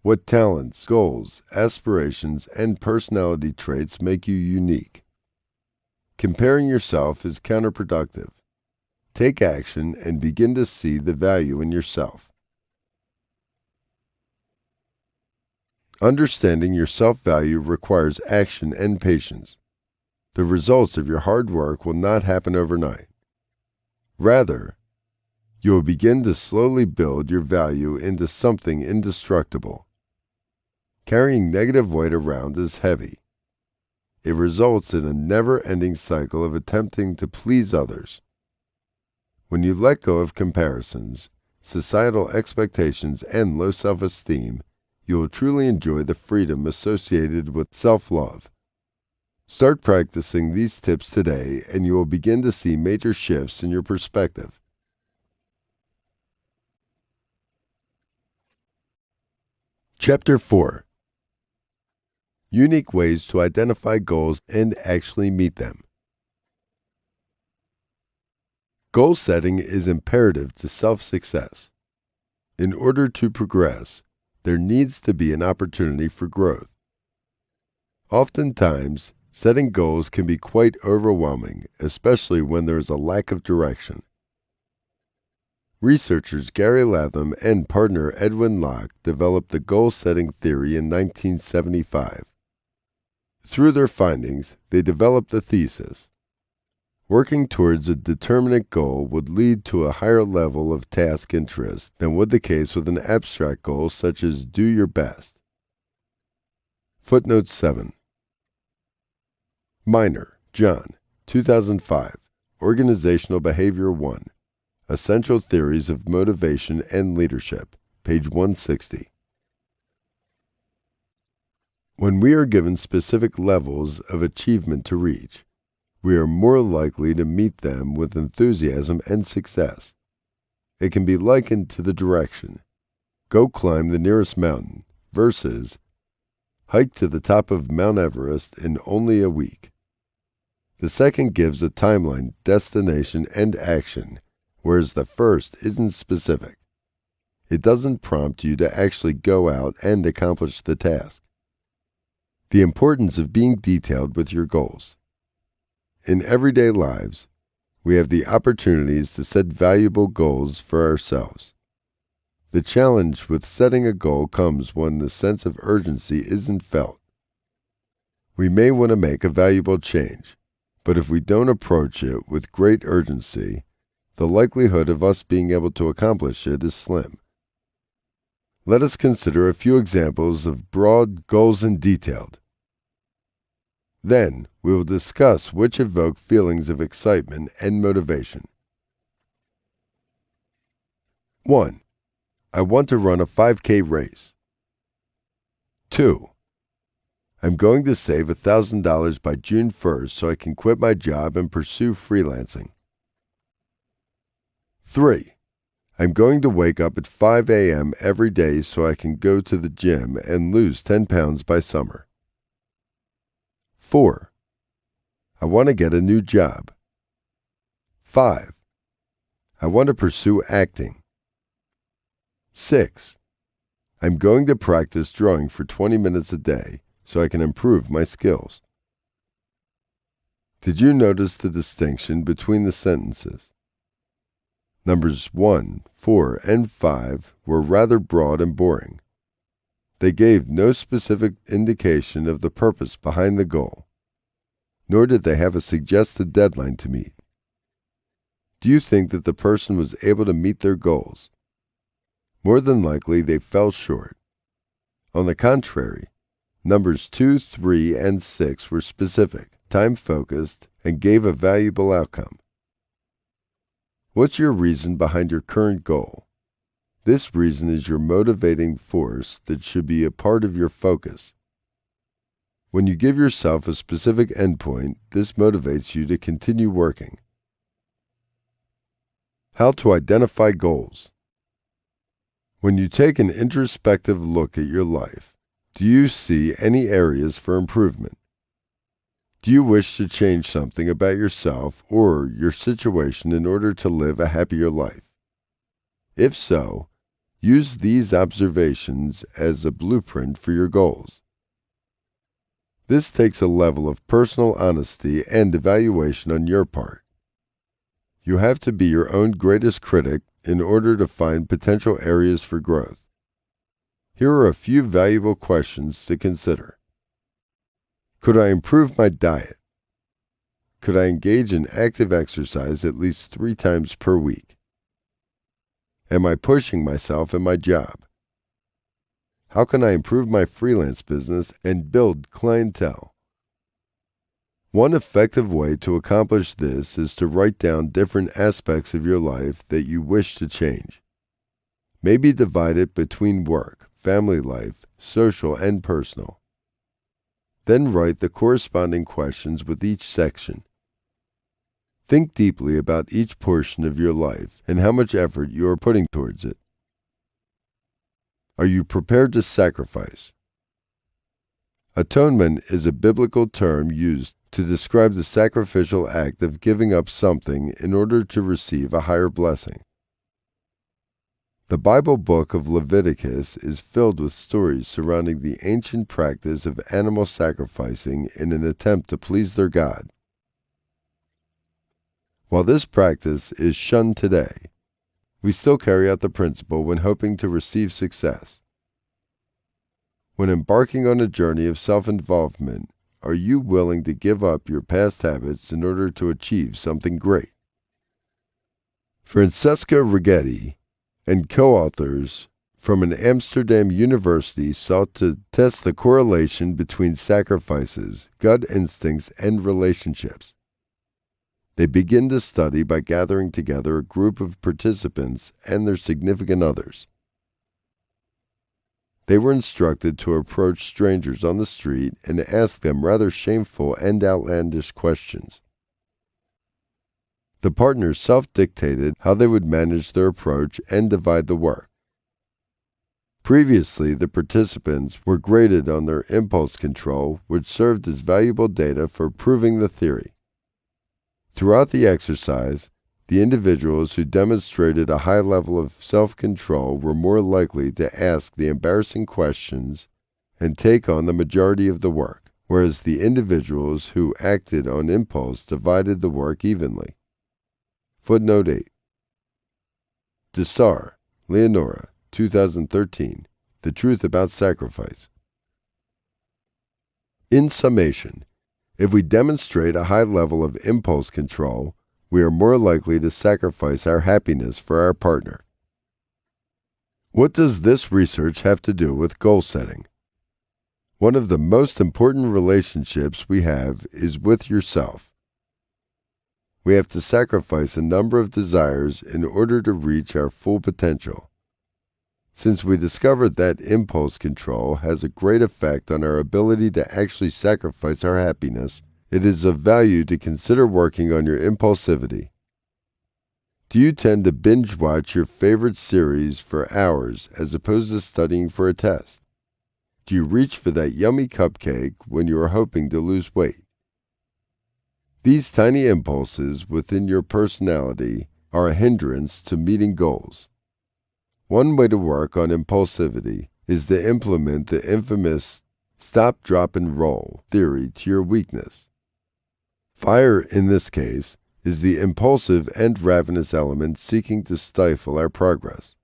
What talents, goals, aspirations, and personality traits make you unique? Comparing yourself is counterproductive. Take action and begin to see the value in yourself. Understanding your self-value requires action and patience. The results of your hard work will not happen overnight. Rather, you will begin to slowly build your value into something indestructible. Carrying negative weight around is heavy. It results in a never-ending cycle of attempting to please others. When you let go of comparisons, societal expectations, and low self-esteem, you will truly enjoy the freedom associated with self-love. Start practicing these tips today, and you will begin to see major shifts in your perspective. Chapter 4. Unique ways to identify goals and actually meet them. Goal setting is imperative to self-success. In order to progress, there needs to be an opportunity for growth. Oftentimes, setting goals can be quite overwhelming, especially when there is a lack of direction. Researchers Gary Latham and partner Edwin Locke developed the goal-setting theory in 1975. Through their findings, they developed a thesis. Working towards a determinate goal would lead to a higher level of task interest than would the case with an abstract goal such as do your best. Footnote 7. Miner, John, 2005, Organizational Behavior 1, Essential Theories of Motivation and Leadership, page 160. When we are given specific levels of achievement to reach, we are more likely to meet them with enthusiasm and success. It can be likened to the direction, go climb the nearest mountain, versus hike to the top of Mount Everest in only a week. The second gives a timeline, destination, and action, whereas the first isn't specific. It doesn't prompt you to actually go out and accomplish the task. The importance of being detailed with your goals. In everyday lives, we have the opportunities to set valuable goals for ourselves. The challenge with setting a goal comes when the sense of urgency isn't felt. We may want to make a valuable change, but if we don't approach it with great urgency, the likelihood of us being able to accomplish it is slim. Let us consider a few examples of broad goals and detailed. Then, we will discuss which evoke feelings of excitement and motivation. 1. I want to run a 5K race. 2. I'm going to save $1,000 by June 1st so I can quit my job and pursue freelancing. 3. I'm going to wake up at 5 a.m. every day so I can go to the gym and lose 10 pounds by summer. 4. I want to get a new job. 5. I want to pursue acting. 6. I'm going to practice drawing for 20 minutes a day so I can improve my skills. Did you notice the distinction between the sentences? Numbers 1, 4, and 5 were rather broad and boring. They gave no specific indication of the purpose behind the goal, nor did they have a suggested deadline to meet. Do you think that the person was able to meet their goals? More than likely, they fell short. On the contrary, numbers 2, 3, and 6 were specific, time-focused, and gave a valuable outcome. What's your reason behind your current goal? This reason is your motivating force that should be a part of your focus. When you give yourself a specific endpoint, this motivates you to continue working. How to identify goals. When you take an introspective look at your life, do you see any areas for improvement? Do you wish to change something about yourself or your situation in order to live a happier life? If so, use these observations as a blueprint for your goals. This takes a level of personal honesty and evaluation on your part. You have to be your own greatest critic in order to find potential areas for growth. Here are a few valuable questions to consider. Could I improve my diet? Could I engage in active exercise at least 3 times per week? Am I pushing myself in my job? How can I improve my freelance business and build clientele? One effective way to accomplish this is to write down different aspects of your life that you wish to change. Maybe divide it between work, family life, social, and personal. Then write the corresponding questions with each section. Think deeply about each portion of your life and how much effort you are putting towards it. Are you prepared to sacrifice? Atonement is a biblical term used to describe the sacrificial act of giving up something in order to receive a higher blessing. The Bible book of Leviticus is filled with stories surrounding the ancient practice of animal sacrificing in an attempt to please their God. While this practice is shunned today, we still carry out the principle when hoping to receive success. When embarking on a journey of self-involvement, are you willing to give up your past habits in order to achieve something great? Francesca Righetti and co-authors from an Amsterdam university sought to test the correlation between sacrifices, gut instincts, and relationships. They begin the study by gathering together a group of participants and their significant others. They were instructed to approach strangers on the street and ask them rather shameful and outlandish questions. The partners self-dictated how they would manage their approach and divide the work. Previously, the participants were graded on their impulse control, which served as valuable data for proving the theory. Throughout the exercise, the individuals who demonstrated a high level of self-control were more likely to ask the embarrassing questions and take on the majority of the work, whereas the individuals who acted on impulse divided the work evenly. Footnote 8. Desar, Leonora, 2013, The Truth About Sacrifice. In summation, if we demonstrate a high level of impulse control, we are more likely to sacrifice our happiness for our partner. What does this research have to do with goal setting? One of the most important relationships we have is with yourself. We have to sacrifice a number of desires in order to reach our full potential. Since we discovered that impulse control has a great effect on our ability to actually sacrifice our happiness, it is of value to consider working on your impulsivity. Do you tend to binge watch your favorite series for hours as opposed to studying for a test? Do you reach for that yummy cupcake when you are hoping to lose weight? These tiny impulses within your personality are a hindrance to meeting goals. One way to work on impulsivity is to implement the infamous stop, drop, and roll theory to your weakness. Fire, in this case, is the impulsive and ravenous element seeking to stifle our progress.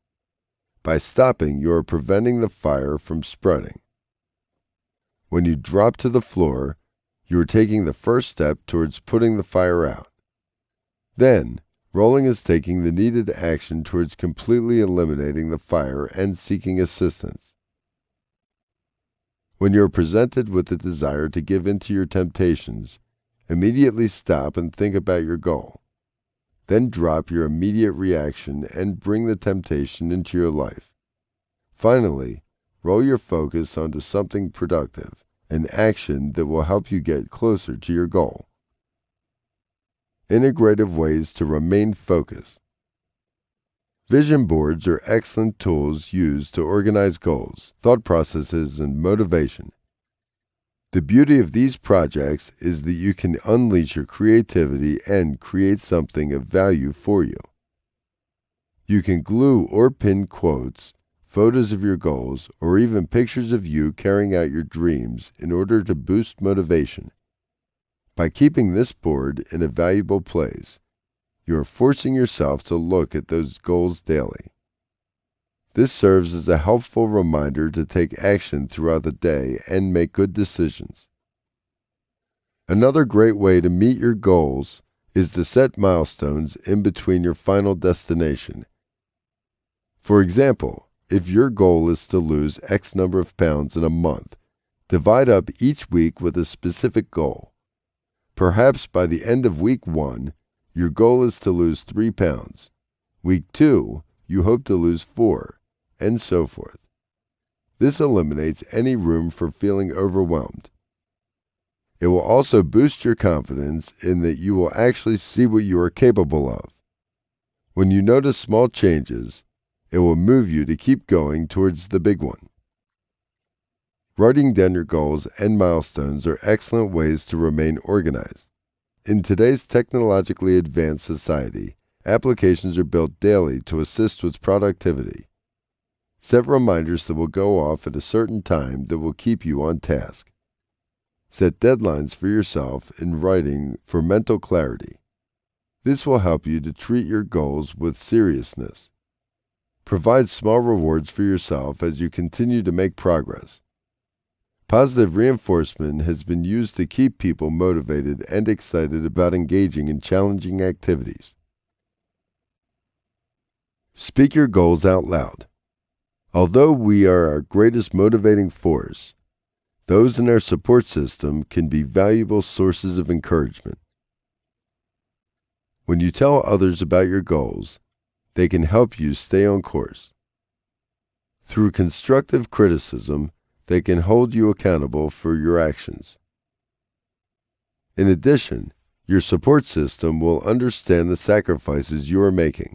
By stopping, you are preventing the fire from spreading. When you drop to the floor, you are taking the first step towards putting the fire out. Then, rolling is taking the needed action towards completely eliminating the fire and seeking assistance. When you are presented with the desire to give in to your temptations, immediately stop and think about your goal. Then drop your immediate reaction and bring the temptation into your life. Finally, roll your focus onto something productive, an action that will help you get closer to your goal. Integrative ways to remain focused. Vision boards are excellent tools used to organize goals, thought processes, and motivation. The beauty of these projects is that you can unleash your creativity and create something of value for you. You can glue or pin quotes, photos of your goals, or even pictures of you carrying out your dreams in order to boost motivation. By keeping this board in a valuable place, you are forcing yourself to look at those goals daily. This serves as a helpful reminder to take action throughout the day and make good decisions. Another great way to meet your goals is to set milestones in between your final destination. For example, if your goal is to lose X number of pounds in a month, divide up each week with a specific goal. Perhaps by the end of week 1, your goal is to lose 3 pounds. Week 2, you hope to lose 4, and so forth. This eliminates any room for feeling overwhelmed. It will also boost your confidence in that you will actually see what you are capable of. When you notice small changes, it will move you to keep going towards the big one. Writing down your goals and milestones are excellent ways to remain organized. In today's technologically advanced society, applications are built daily to assist with productivity. Set reminders that will go off at a certain time that will keep you on task. Set deadlines for yourself in writing for mental clarity. This will help you to treat your goals with seriousness. Provide small rewards for yourself as you continue to make progress. Positive reinforcement has been used to keep people motivated and excited about engaging in challenging activities. Speak your goals out loud. Although we are our greatest motivating force, those in our support system can be valuable sources of encouragement. When you tell others about your goals, they can help you stay on course. Through constructive criticism, they can hold you accountable for your actions. In addition, your support system will understand the sacrifices you are making.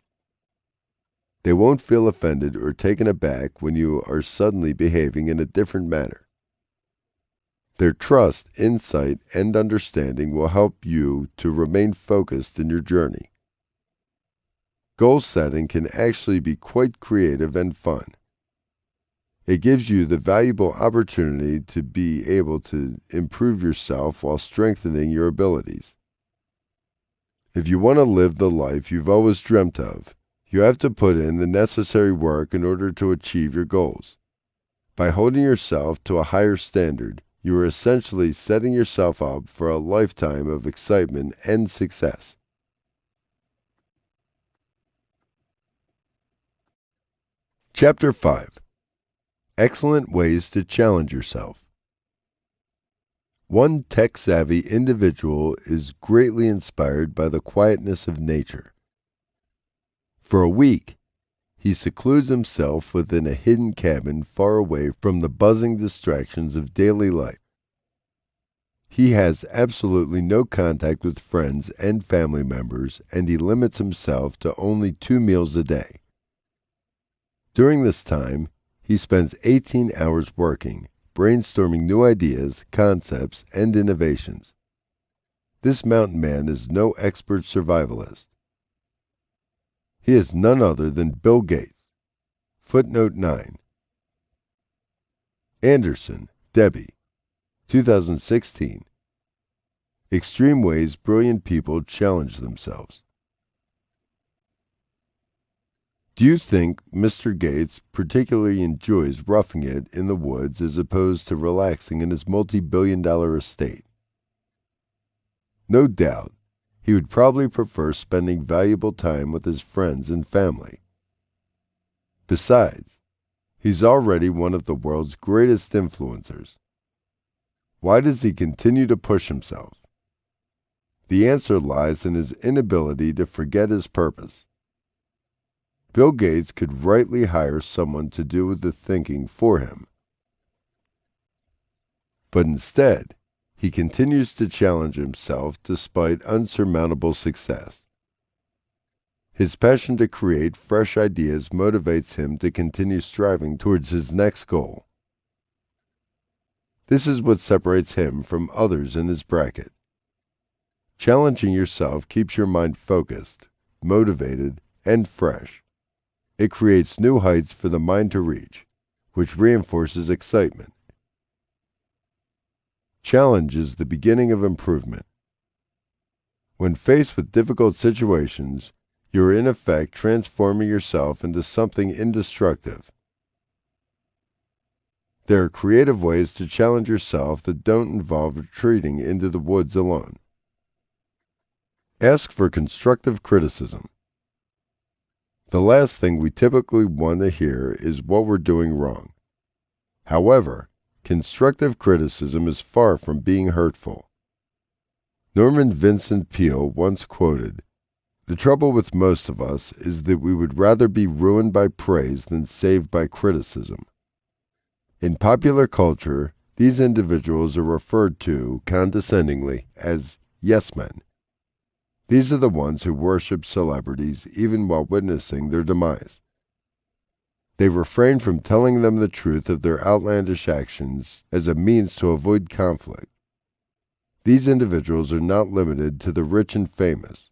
They won't feel offended or taken aback when you are suddenly behaving in a different manner. Their trust, insight, and understanding will help you to remain focused in your journey. Goal setting can actually be quite creative and fun. It gives you the valuable opportunity to be able to improve yourself while strengthening your abilities. If you want to live the life you've always dreamt of, you have to put in the necessary work in order to achieve your goals. By holding yourself to a higher standard, you are essentially setting yourself up for a lifetime of excitement and success. Chapter 5. Excellent ways to challenge yourself. One tech-savvy individual is greatly inspired by the quietness of nature. For a week, he secludes himself within a hidden cabin far away from the buzzing distractions of daily life. He has absolutely no contact with friends and family members, and he limits himself to only 2 meals a day. During this time, he spends 18 hours working, brainstorming new ideas, concepts, and innovations. This mountain man is no expert survivalist. He is none other than Bill Gates. Footnote 9. Anderson, Debbie, 2016. Extreme ways brilliant people challenge themselves. Do you think Mr. Gates particularly enjoys roughing it in the woods as opposed to relaxing in his multi-billion-dollar estate? No doubt, he would probably prefer spending valuable time with his friends and family. Besides, he's already one of the world's greatest influencers. Why does he continue to push himself? The answer lies in his inability to forget his purpose. Bill Gates could rightly hire someone to do the thinking for him. But instead, he continues to challenge himself despite unsurmountable success. His passion to create fresh ideas motivates him to continue striving towards his next goal. This is what separates him from others in his bracket. Challenging yourself keeps your mind focused, motivated, and fresh. It creates new heights for the mind to reach, which reinforces excitement. Challenge is the beginning of improvement. When faced with difficult situations, you are in effect transforming yourself into something indestructible. There are creative ways to challenge yourself that don't involve retreating into the woods alone. Ask for constructive criticism. The last thing we typically want to hear is what we're doing wrong. However, constructive criticism is far from being hurtful. Norman Vincent Peale once quoted, "The trouble with most of us is that we would rather be ruined by praise than saved by criticism." In popular culture, these individuals are referred to condescendingly as yes men. These are the ones who worship celebrities even while witnessing their demise. They refrain from telling them the truth of their outlandish actions as a means to avoid conflict. These individuals are not limited to the rich and famous.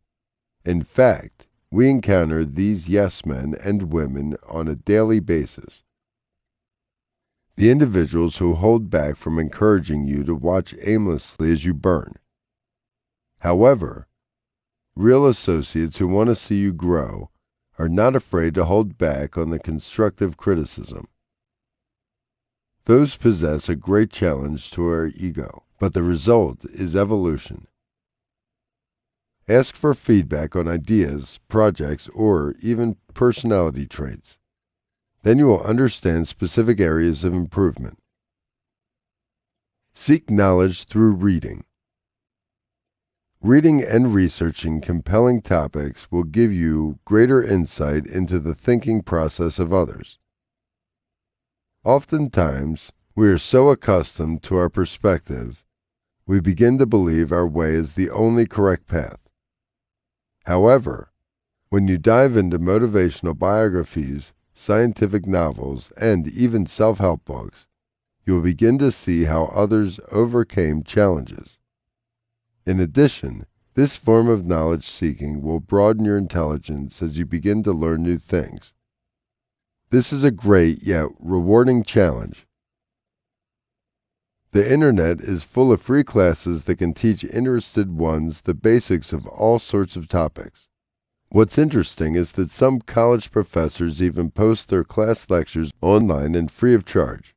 In fact, we encounter these yes men and women on a daily basis. The individuals who hold back from encouraging you to watch aimlessly as you burn. However, real associates who want to see you grow are not afraid to hold back on the constructive criticism. Those possess a great challenge to our ego, but the result is evolution. Ask for feedback on ideas, projects, or even personality traits. Then you will understand specific areas of improvement. Seek knowledge through reading. Reading and researching compelling topics will give you greater insight into the thinking process of others. Oftentimes, we are so accustomed to our perspective, we begin to believe our way is the only correct path. However, when you dive into motivational biographies, scientific novels, and even self-help books, you will begin to see how others overcame challenges. In addition, this form of knowledge-seeking will broaden your intelligence as you begin to learn new things. This is a great yet rewarding challenge. The Internet is full of free classes that can teach interested ones the basics of all sorts of topics. What's interesting is that some college professors even post their class lectures online and free of charge.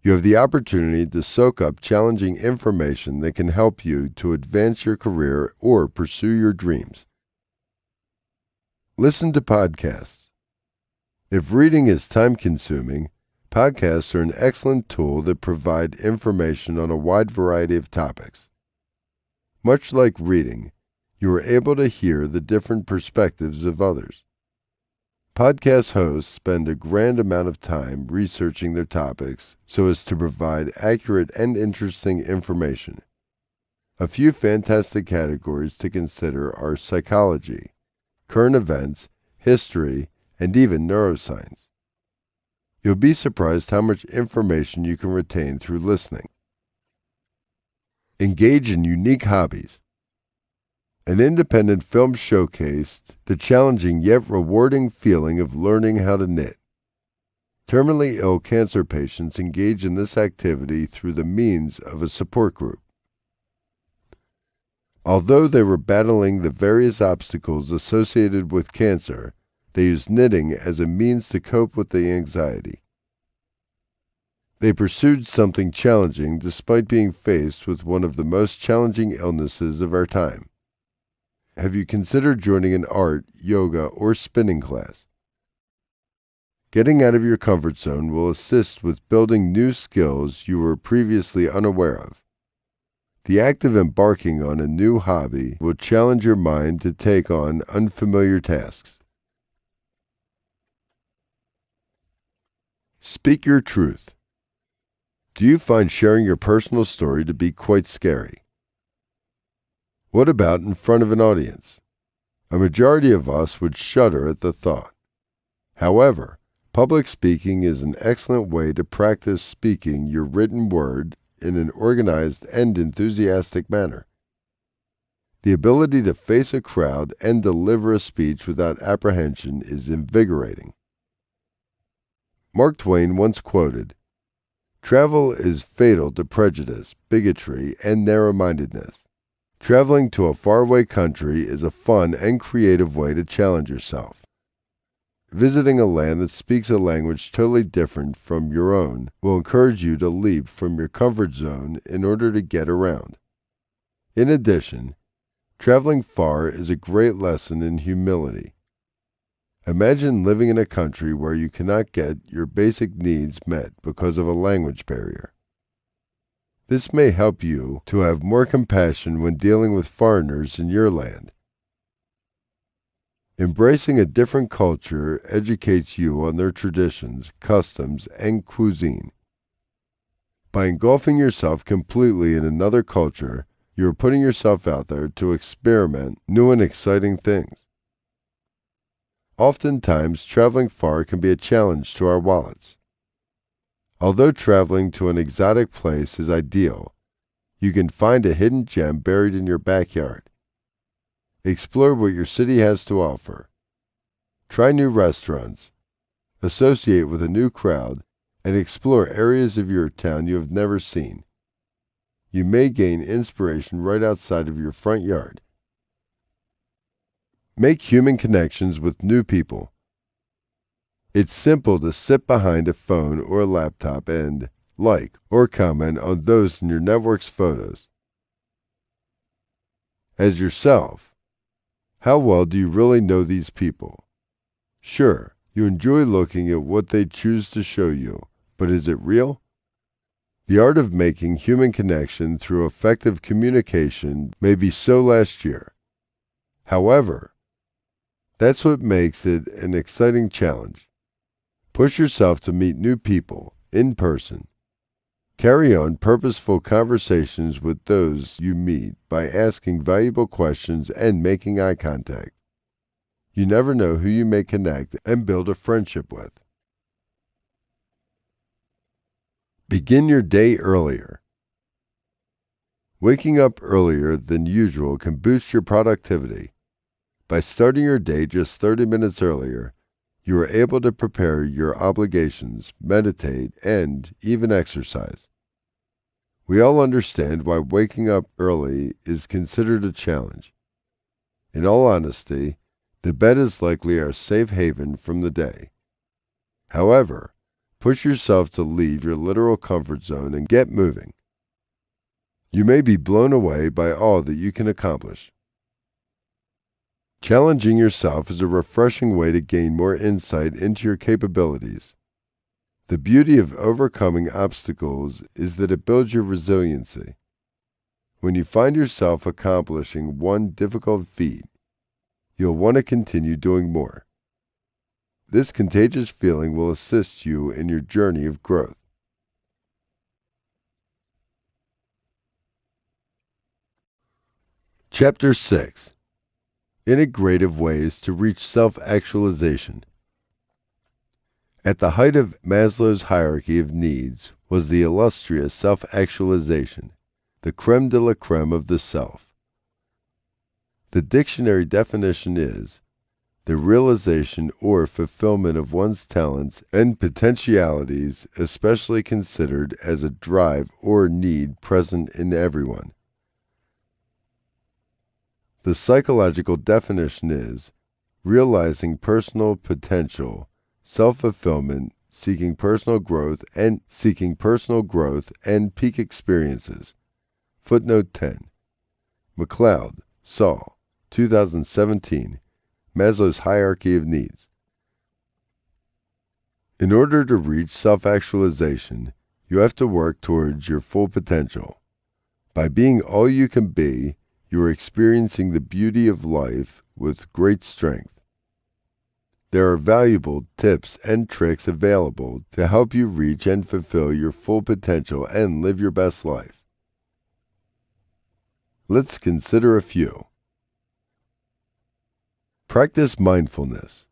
You have the opportunity to soak up challenging information that can help you to advance your career or pursue your dreams. Listen to podcasts. If reading is time-consuming, podcasts are an excellent tool that provide information on a wide variety of topics. Much like reading, you are able to hear the different perspectives of others. Podcast hosts spend a grand amount of time researching their topics so as to provide accurate and interesting information. A few fantastic categories to consider are psychology, current events, history, and even neuroscience. You'll be surprised how much information you can retain through listening. Engage in unique hobbies. An independent film showcased the challenging yet rewarding feeling of learning how to knit. Terminally ill cancer patients engage in this activity through the means of a support group. Although they were battling the various obstacles associated with cancer, they used knitting as a means to cope with the anxiety. They pursued something challenging despite being faced with one of the most challenging illnesses of our time. Have you considered joining an art, yoga, or spinning class? Getting out of your comfort zone will assist with building new skills you were previously unaware of. The act of embarking on a new hobby will challenge your mind to take on unfamiliar tasks. Speak your truth. Do you find sharing your personal story to be quite scary? What about in front of an audience? A majority of us would shudder at the thought. However, public speaking is an excellent way to practice speaking your written word in an organized and enthusiastic manner. The ability to face a crowd and deliver a speech without apprehension is invigorating. Mark Twain once quoted, "Travel is fatal to prejudice, bigotry, and narrow-mindedness. Traveling to a faraway country is a fun and creative way to challenge yourself. Visiting a land that speaks a language totally different from your own will encourage you to leap from your comfort zone in order to get around. In addition, traveling far is a great lesson in humility. Imagine living in a country where you cannot get your basic needs met because of a language barrier. This may help you to have more compassion when dealing with foreigners in your land. Embracing a different culture educates you on their traditions, customs, and cuisine. By engulfing yourself completely in another culture, you are putting yourself out there to experiment new and exciting things. Oftentimes, traveling far can be a challenge to our wallets. Although traveling to an exotic place is ideal, you can find a hidden gem buried in your backyard. Explore what your city has to offer. Try new restaurants, associate with a new crowd, and explore areas of your town you have never seen. You may gain inspiration right outside of your front yard. Make human connections with new people. It's simple to sit behind a phone or a laptop and like or comment on those in your network's photos. As yourself, how well do you really know these people? Sure, you enjoy looking at what they choose to show you, but is it real? The art of making human connection through effective communication may be so last year. However, that's what makes it an exciting challenge. Push yourself to meet new people in person. Carry on purposeful conversations with those you meet by asking valuable questions and making eye contact. You never know who you may connect and build a friendship with. Begin your day earlier. Waking up earlier than usual can boost your productivity. By starting your day just 30 minutes earlier, you are able to prepare your obligations, meditate, and even exercise. We all understand why waking up early is considered a challenge. In all honesty, the bed is likely our safe haven from the day. However, push yourself to leave your literal comfort zone and get moving. You may be blown away by all that you can accomplish. Challenging yourself is a refreshing way to gain more insight into your capabilities. The beauty of overcoming obstacles is that it builds your resiliency. When you find yourself accomplishing one difficult feat, you'll want to continue doing more. This contagious feeling will assist you in your journey of growth. Chapter 6. Integrative Ways to Reach Self-Actualization. At the height of Maslow's hierarchy of needs was the illustrious self-actualization, the crème de la crème of the self. The dictionary definition is the realization or fulfillment of one's talents and potentialities, especially considered as a drive or need present in everyone. The psychological definition is realizing personal potential, self-fulfillment, seeking personal growth and peak experiences. Footnote 10. McLeod, Saul, 2017. Maslow's Hierarchy of Needs. In order to reach self-actualization, you have to work towards your full potential. By being all you can be, you are experiencing the beauty of life with great strength. There are valuable tips and tricks available to help you reach and fulfill your full potential and live your best life. Let's consider a few. Practice mindfulness.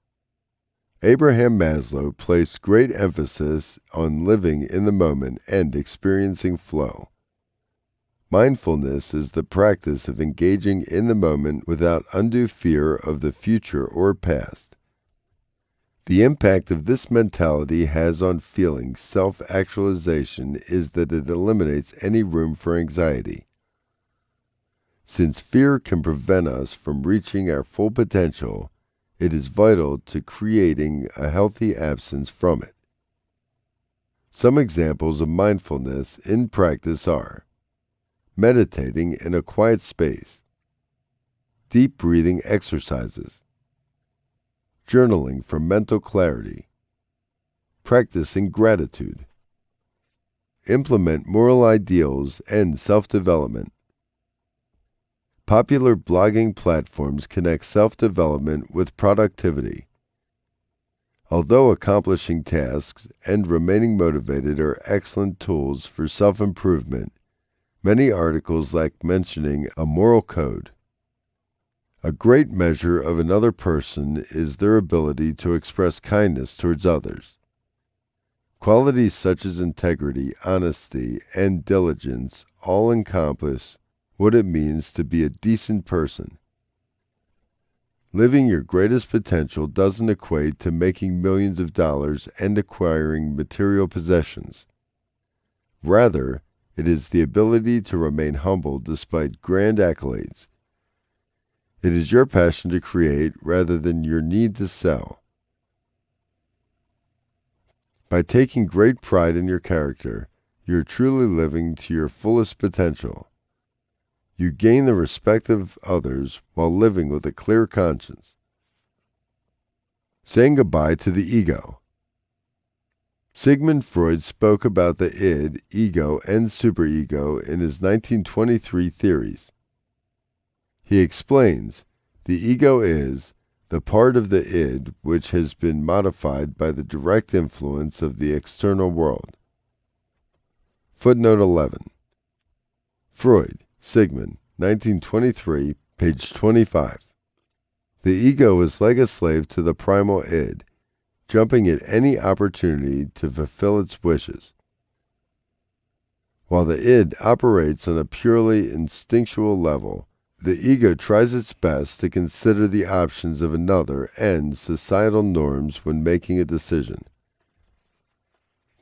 Abraham Maslow placed great emphasis on living in the moment and experiencing flow. Mindfulness is the practice of engaging in the moment without undue fear of the future or past. The impact of this mentality has on feeling self-actualization is that it eliminates any room for anxiety. Since fear can prevent us from reaching our full potential, it is vital to creating a healthy absence from it. Some examples of mindfulness in practice are meditating in a quiet space, deep breathing exercises, journaling for mental clarity, practicing gratitude, implement moral ideals and self-development. Popular blogging platforms connect self-development with productivity. Although accomplishing tasks and remaining motivated are excellent tools for self-improvement, many articles lack mentioning a moral code. A great measure of another person is their ability to express kindness towards others. Qualities such as integrity, honesty, and diligence all encompass what it means to be a decent person. Living your greatest potential doesn't equate to making millions of dollars and acquiring material possessions. Rather, it is the ability to remain humble despite grand accolades. It is your passion to create rather than your need to sell. By taking great pride in your character, you are truly living to your fullest potential. You gain the respect of others while living with a clear conscience. Saying goodbye to the ego. Sigmund Freud spoke about the id, ego, and superego in his 1923 theories. He explains, the ego is the part of the id which has been modified by the direct influence of the external world. Footnote 11. Freud, Sigmund, 1923, page 25. The ego is like a slave to the primal id, jumping at any opportunity to fulfill its wishes. While the id operates on a purely instinctual level, the ego tries its best to consider the options of another and societal norms when making a decision.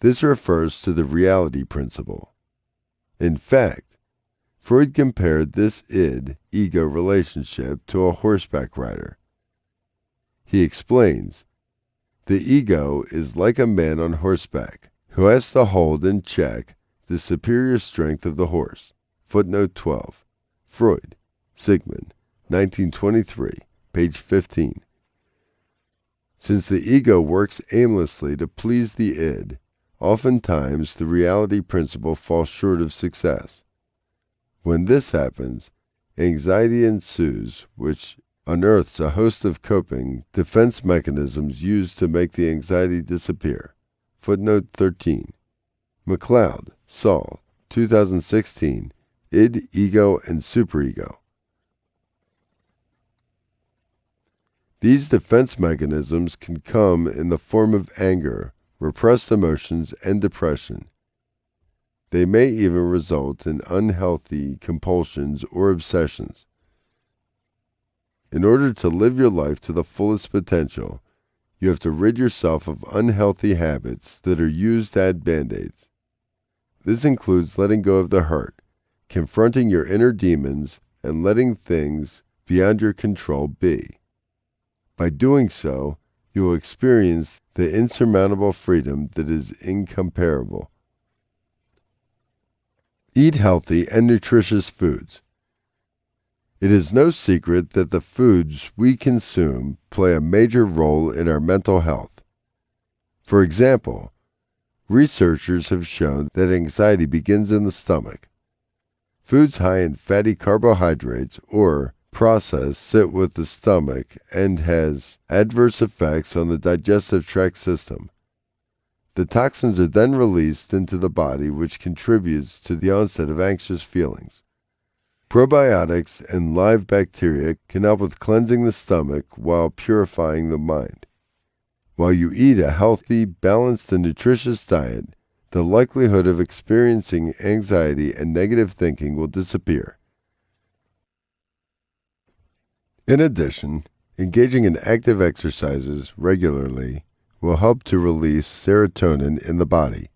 This refers to the reality principle. In fact, Freud compared this id-ego relationship to a horseback rider. He explains, the ego is like a man on horseback, who has to hold in check the superior strength of the horse. Footnote 12. Freud, Sigmund, 1923, page 15. Since the ego works aimlessly to please the id, oftentimes the reality principle falls short of success. When this happens, anxiety ensues, which unearths a host of coping defense mechanisms used to make the anxiety disappear. Footnote 13. McLeod, Saul, 2016, Id, Ego, and Superego. These defense mechanisms can come in the form of anger, repressed emotions, and depression. They may even result in unhealthy compulsions or obsessions. In order to live your life to the fullest potential, you have to rid yourself of unhealthy habits that are used as band-aids. This includes letting go of the hurt, confronting your inner demons, and letting things beyond your control be. By doing so, you will experience the insurmountable freedom that is incomparable. Eat healthy and nutritious foods. It is no secret that the foods we consume play a major role in our mental health. For example, researchers have shown that anxiety begins in the stomach. Foods high in fatty carbohydrates or processed sit with the stomach and has adverse effects on the digestive tract system. The toxins are then released into the body, which contributes to the onset of anxious feelings. Probiotics and live bacteria can help with cleansing the stomach while purifying the mind. While you eat a healthy, balanced, and nutritious diet, the likelihood of experiencing anxiety and negative thinking will disappear. In addition, engaging in active exercises regularly will help to release serotonin in the body.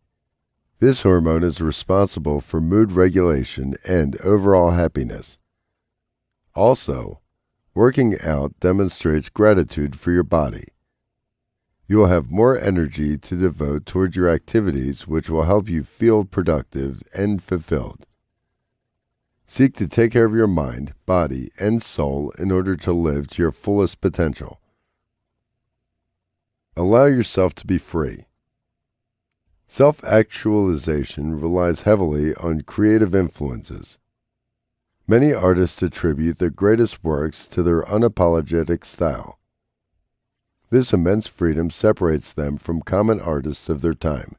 This hormone is responsible for mood regulation and overall happiness. Also, working out demonstrates gratitude for your body. You will have more energy to devote towards your activities, which will help you feel productive and fulfilled. Seek to take care of your mind, body, and soul in order to live to your fullest potential. Allow yourself to be free. Self-actualization relies heavily on creative influences. Many artists attribute their greatest works to their unapologetic style. This immense freedom separates them from common artists of their time.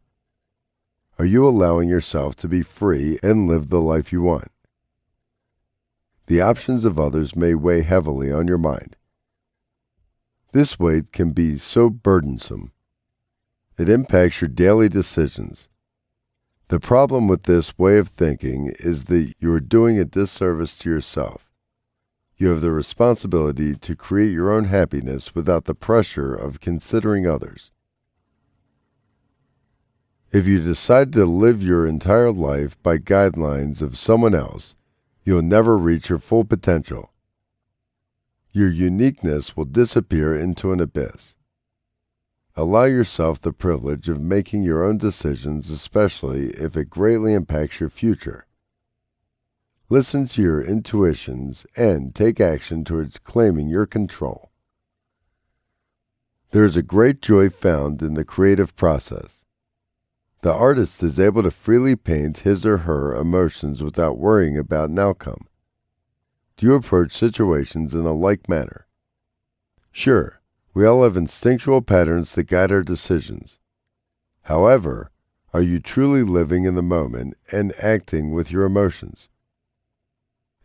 Are you allowing yourself to be free and live the life you want? The options of others may weigh heavily on your mind. This weight can be so burdensome. It impacts your daily decisions. The problem with this way of thinking is that you are doing a disservice to yourself. You have the responsibility to create your own happiness without the pressure of considering others. If you decide to live your entire life by guidelines of someone else, you'll never reach your full potential. Your uniqueness will disappear into an abyss. Allow yourself the privilege of making your own decisions, especially if it greatly impacts your future. Listen to your intuitions and take action towards claiming your control. There is a great joy found in the creative process. The artist is able to freely paint his or her emotions without worrying about an outcome. Do you approach situations in a like manner? Sure, we all have instinctual patterns that guide our decisions. However, are you truly living in the moment and acting with your emotions?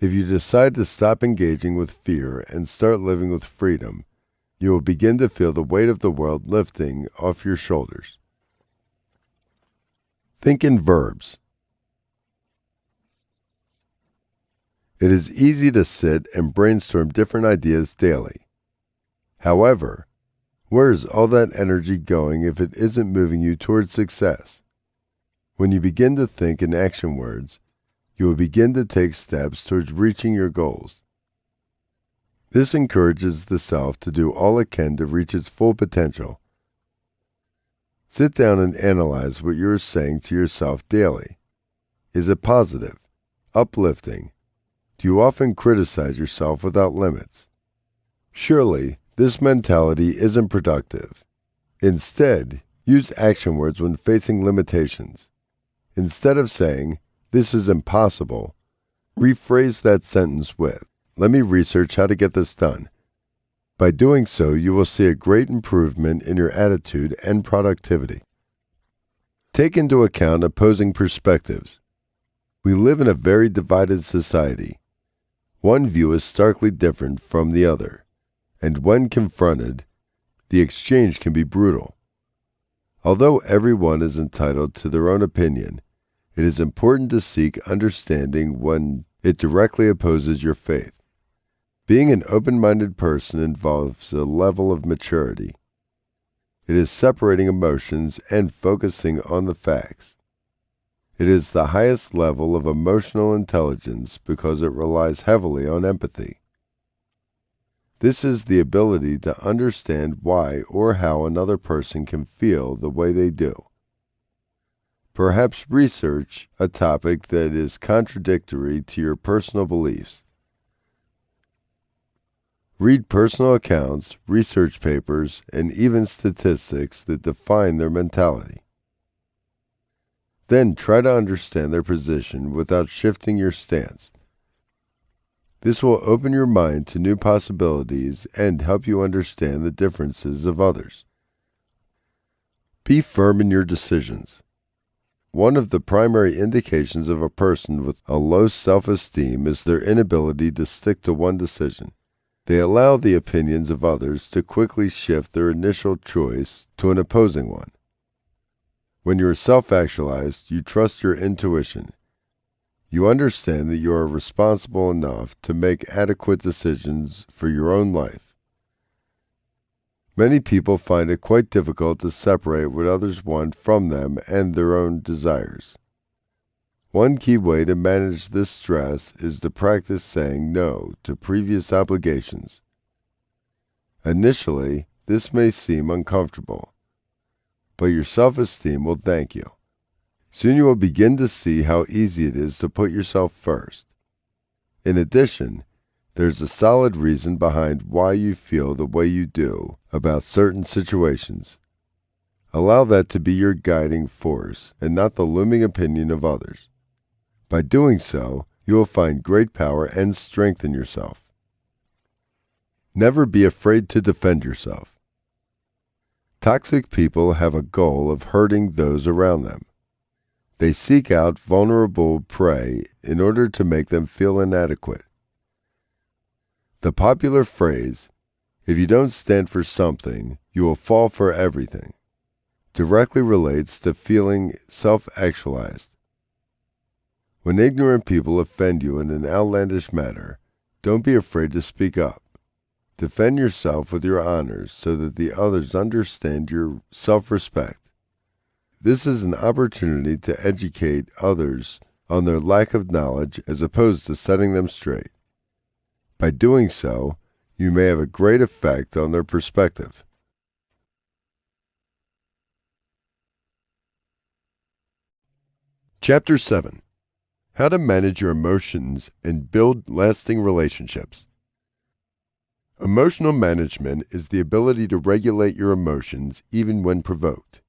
If you decide to stop engaging with fear and start living with freedom, you will begin to feel the weight of the world lifting off your shoulders. Think in verbs. It is easy to sit and brainstorm different ideas daily. However, where is all that energy going if it isn't moving you towards success? When you begin to think in action words, you will begin to take steps towards reaching your goals. This encourages the self to do all it can to reach its full potential. Sit down and analyze what you are saying to yourself daily. Is it positive, uplifting? Do you often criticize yourself without limits? Surely, this mentality isn't productive. Instead, use action words when facing limitations. Instead of saying, "This is impossible," rephrase that sentence with, "Let me research how to get this done." By doing so, you will see a great improvement in your attitude and productivity. Take into account opposing perspectives. We live in a very divided society. One view is starkly different from the other, and when confronted, the exchange can be brutal. Although everyone is entitled to their own opinion, it is important to seek understanding when it directly opposes your faith. Being an open-minded person involves a level of maturity. It is separating emotions and focusing on the facts. It is the highest level of emotional intelligence because it relies heavily on empathy. This is the ability to understand why or how another person can feel the way they do. Perhaps research a topic that is contradictory to your personal beliefs. Read personal accounts, research papers, and even statistics that define their mentality. Then try to understand their position without shifting your stance. This will open your mind to new possibilities and help you understand the differences of others. Be firm in your decisions. One of the primary indications of a person with a low self-esteem is their inability to stick to one decision. They allow the opinions of others to quickly shift their initial choice to an opposing one. When you are self-actualized, you trust your intuition. You understand that you are responsible enough to make adequate decisions for your own life. Many people find it quite difficult to separate what others want from them and their own desires. One key way to manage this stress is to practice saying no to previous obligations. Initially, this may seem uncomfortable, but your self-esteem will thank you. Soon you will begin to see how easy it is to put yourself first. In addition, there's a solid reason behind why you feel the way you do about certain situations. Allow that to be your guiding force and not the looming opinion of others. By doing so, you will find great power and strength in yourself. Never be afraid to defend yourself. Toxic people have a goal of hurting those around them. They seek out vulnerable prey in order to make them feel inadequate. The popular phrase, "If you don't stand for something, you will fall for everything," directly relates to feeling self-actualized. When ignorant people offend you in an outlandish manner, don't be afraid to speak up. Defend yourself with your honors so that the others understand your self-respect. This is an opportunity to educate others on their lack of knowledge as opposed to setting them straight. By doing so, you may have a great effect on their perspective. Chapter 7. How to manage your emotions and build lasting relationships. Emotional management is the ability to regulate your emotions even when provoked.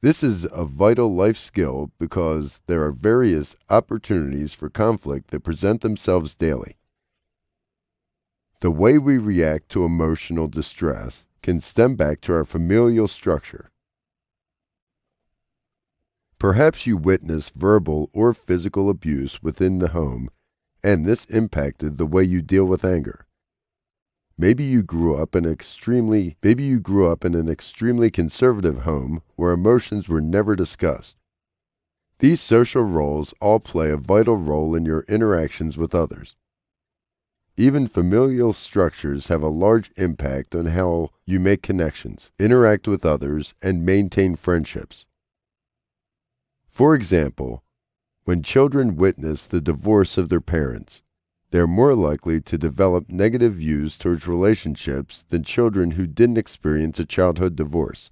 This is a vital life skill because there are various opportunities for conflict that present themselves daily. The way we react to emotional distress can stem back to our familial structure. Perhaps you witnessed verbal or physical abuse within the home, and this impacted the way you deal with anger. Maybe you grew up in an extremely conservative home where emotions were never discussed. These social roles all play a vital role in your interactions with others. Even familial structures have a large impact on how you make connections, interact with others, and maintain friendships. For example, when children witness the divorce of their parents, they are more likely to develop negative views towards relationships than children who didn't experience a childhood divorce.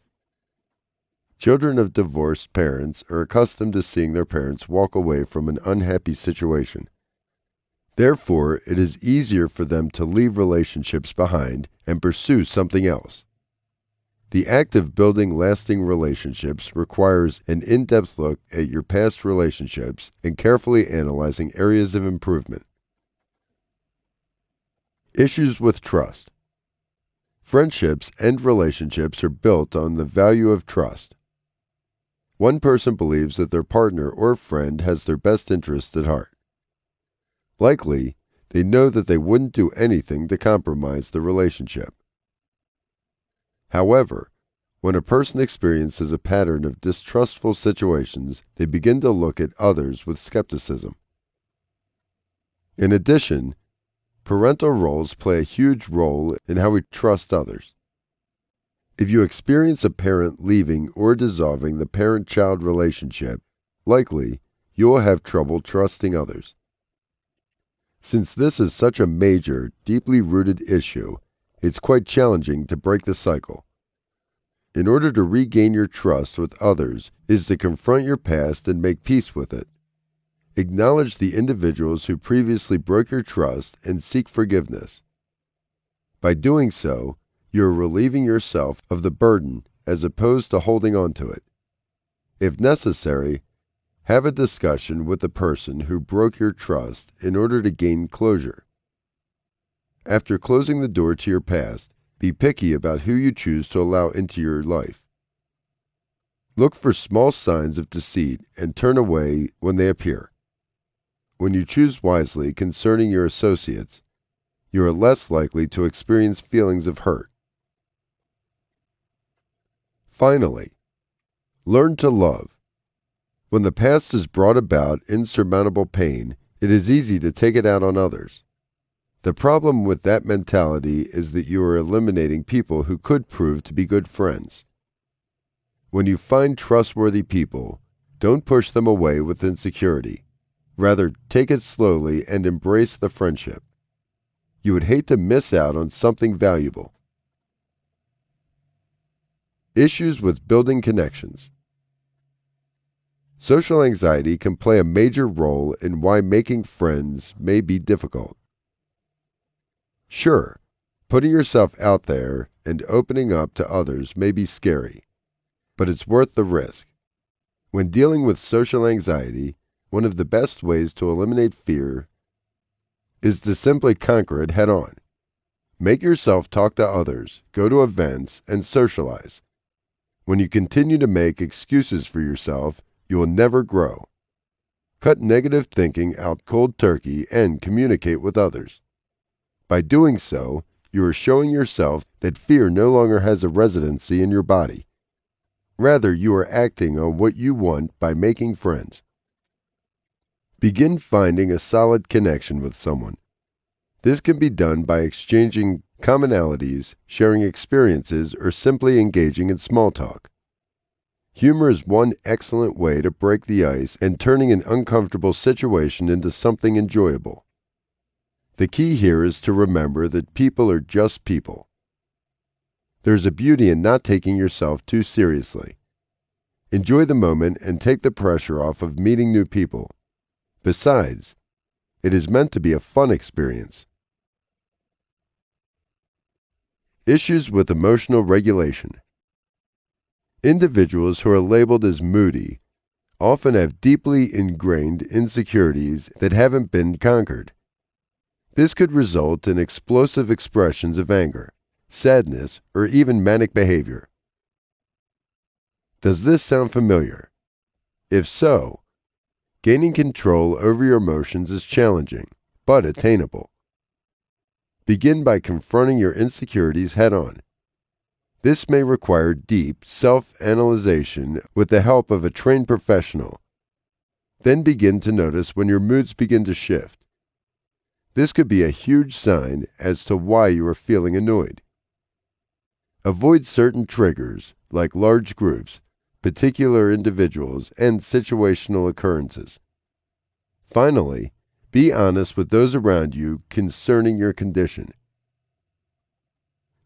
Children of divorced parents are accustomed to seeing their parents walk away from an unhappy situation. Therefore, it is easier for them to leave relationships behind and pursue something else. The act of building lasting relationships requires an in-depth look at your past relationships and carefully analyzing areas of improvement. Issues with trust. Friendships and relationships are built on the value of trust. One person believes that their partner or friend has their best interest at heart. Likely, They know that they wouldn't do anything to compromise the relationship. However, when a person experiences a pattern of distrustful situations, they begin to look at others with skepticism. In addition, parental roles play a huge role in how we trust others. If you experience a parent leaving or dissolving the parent-child relationship, likely you will have trouble trusting others. Since this is such a major, deeply rooted issue, it's quite challenging to break the cycle. In order to regain your trust with others is to confront your past and make peace with it. Acknowledge the individuals who previously broke your trust and seek forgiveness. By doing so, you are relieving yourself of the burden as opposed to holding on to it. If necessary, have a discussion with the person who broke your trust in order to gain closure. After closing the door to your past, be picky about who you choose to allow into your life. Look for small signs of deceit and turn away when they appear. When you choose wisely concerning your associates, you are less likely to experience feelings of hurt. Finally, learn to love. When the past has brought about insurmountable pain, it is easy to take it out on others. The problem with that mentality is that you are eliminating people who could prove to be good friends. When you find trustworthy people, don't push them away with insecurity. Rather, take it slowly and embrace the friendship. You would hate to miss out on something valuable. Issues with building connections. Social anxiety can play a major role in why making friends may be difficult. Sure, putting yourself out there and opening up to others may be scary, but it's worth the risk. When dealing with social anxiety, one of the best ways to eliminate fear is to simply conquer it head-on. Make yourself talk to others, go to events, and socialize. When you continue to make excuses for yourself, you will never grow. Cut negative thinking out cold turkey and communicate with others. By doing so, you are showing yourself that fear no longer has a residency in your body. Rather, you are acting on what you want by making friends. Begin finding a solid connection with someone. This can be done by exchanging commonalities, sharing experiences, or simply engaging in small talk. Humor is one excellent way to break the ice and turning an uncomfortable situation into something enjoyable. The key here is to remember that people are just people. There's a beauty in not taking yourself too seriously. Enjoy the moment and take the pressure off of meeting new people. Besides, it is meant to be a fun experience. Issues with emotional regulation. Individuals who are labeled as moody often have deeply ingrained insecurities that haven't been conquered. This could result in explosive expressions of anger, sadness, or even manic behavior. Does this sound familiar? If so, gaining control over your emotions is challenging, but attainable. Begin by confronting your insecurities head-on. This may require deep self-analyzation with the help of a trained professional. Then begin to notice when your moods begin to shift. This could be a huge sign as to why you are feeling annoyed. Avoid certain triggers, like large groups, particular individuals, and situational occurrences. Finally, be honest with those around you concerning your condition.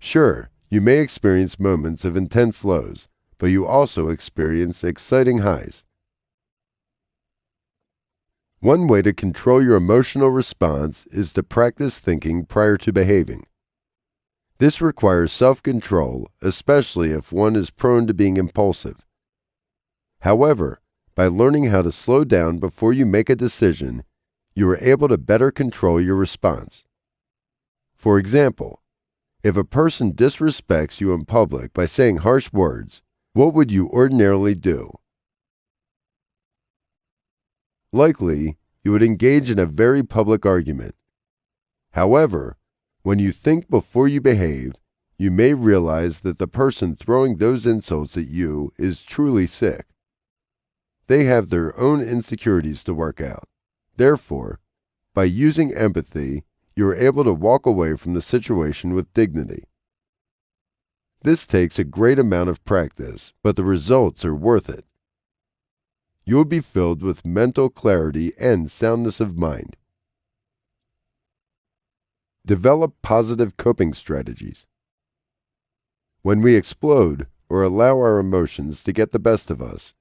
Sure, you may experience moments of intense lows, but you also experience exciting highs. One way to control your emotional response is to practice thinking prior to behaving. This requires self-control, especially if one is prone to being impulsive. However, by learning how to slow down before you make a decision, you are able to better control your response. For example, if a person disrespects you in public by saying harsh words, what would you ordinarily do? Likely, you would engage in a very public argument. However, when you think before you behave, you may realize that the person throwing those insults at you is truly sick. They have their own insecurities to work out. Therefore, by using empathy, you are able to walk away from the situation with dignity. This takes a great amount of practice, but the results are worth it. You will be filled with mental clarity and soundness of mind. Develop positive coping strategies. When we explode or allow our emotions to get the best of us,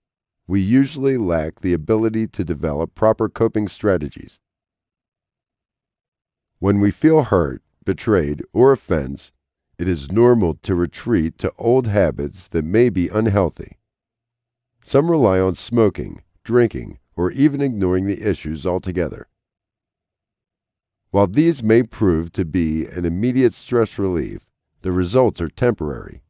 we usually lack the ability to develop proper coping strategies. When we feel hurt, betrayed, or offense, it is normal to retreat to old habits that may be unhealthy. Some rely on smoking, drinking, or even ignoring the issues altogether. While these may prove to be an immediate stress relief, the results are temporary.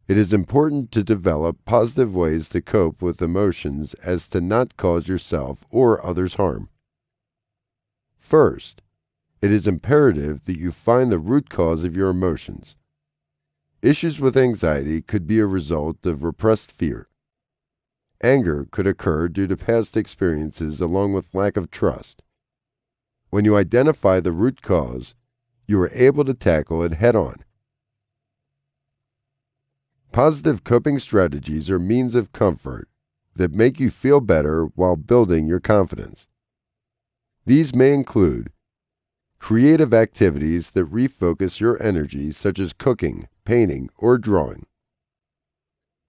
It is important to develop positive ways to cope with emotions as to not cause yourself or others harm. First, it is imperative that you find the root cause of your emotions. Issues with anxiety could be a result of repressed fear. Anger could occur due to past experiences along with lack of trust. When you identify the root cause, you are able to tackle it head-on. Positive coping strategies are means of comfort that make you feel better while building your confidence. These may include creative activities that refocus your energy, such as cooking, painting, or drawing.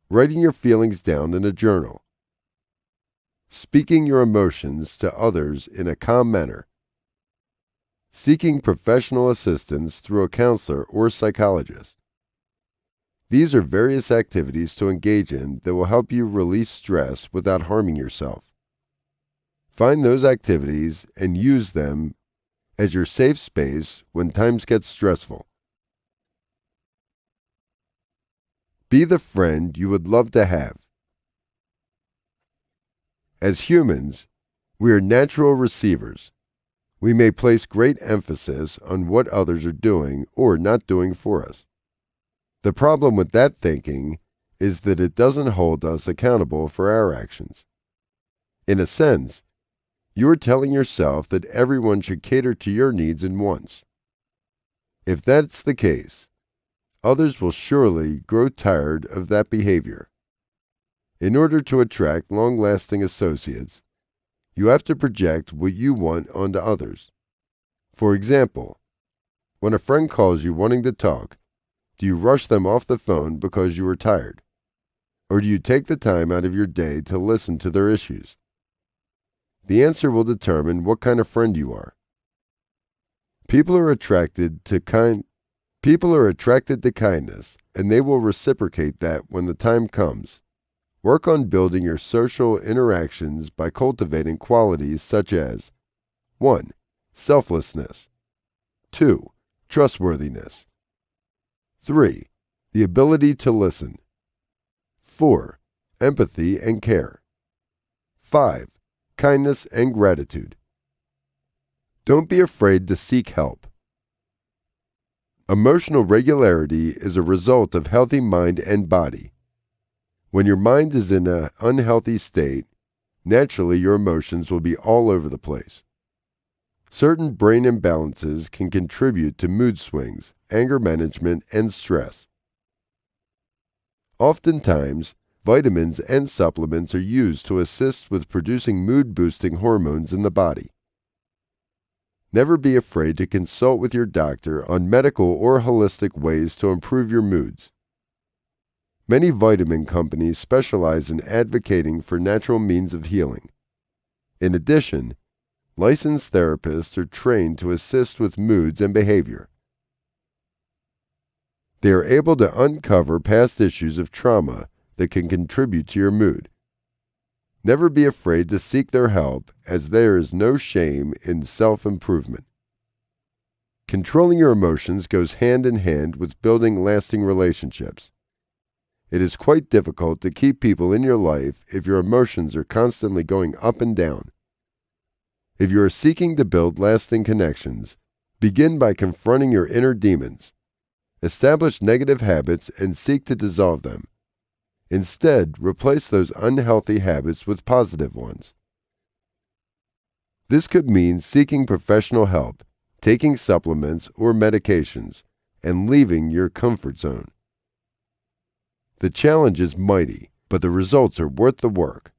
Writing your feelings down in a journal. Speaking your emotions to others in a calm manner. Seeking professional assistance through a counselor or psychologist. These are various activities to engage in that will help you release stress without harming yourself. Find those activities and use them as your safe space when times get stressful. Be the friend you would love to have. As humans, we are natural receivers. We may place great emphasis on what others are doing or not doing for us. The problem with that thinking is that it doesn't hold us accountable for our actions. In a sense, you are telling yourself that everyone should cater to your needs and wants. If that's the case, others will surely grow tired of that behavior. In order to attract long-lasting associates, you have to project what you want onto others. For example, when a friend calls you wanting to talk, do you rush them off the phone because you are tired? Or do you take the time out of your day to listen to their issues? The answer will determine what kind of friend you are. People are attracted to kindness, and they will reciprocate that when the time comes. Work on building your social interactions by cultivating qualities such as 1. Selflessness. 2. Trustworthiness. 3. The ability to listen. 4. Empathy and care. 5. Kindness and gratitude. Don't be afraid to seek help. Emotional regularity is a result of healthy mind and body. When your mind is in an unhealthy state, naturally your emotions will be all over the place. Certain brain imbalances can contribute to mood swings, anger management, and stress. Oftentimes, vitamins and supplements are used to assist with producing mood-boosting hormones in the body. Never be afraid to consult with your doctor on medical or holistic ways to improve your moods. Many vitamin companies specialize in advocating for natural means of healing. In addition, licensed therapists are trained to assist with moods and behavior. They are able to uncover past issues of trauma that can contribute to your mood. Never be afraid to seek their help, as there is no shame in self-improvement. Controlling your emotions goes hand in hand with building lasting relationships. It is quite difficult to keep people in your life if your emotions are constantly going up and down. If you are seeking to build lasting connections, Begin by confronting your inner demons. Establish negative habits and seek to dissolve them. Instead, replace those unhealthy habits with positive ones. This could mean seeking professional help, taking supplements or medications, and leaving your comfort zone. The challenge is mighty, but the results are worth the work.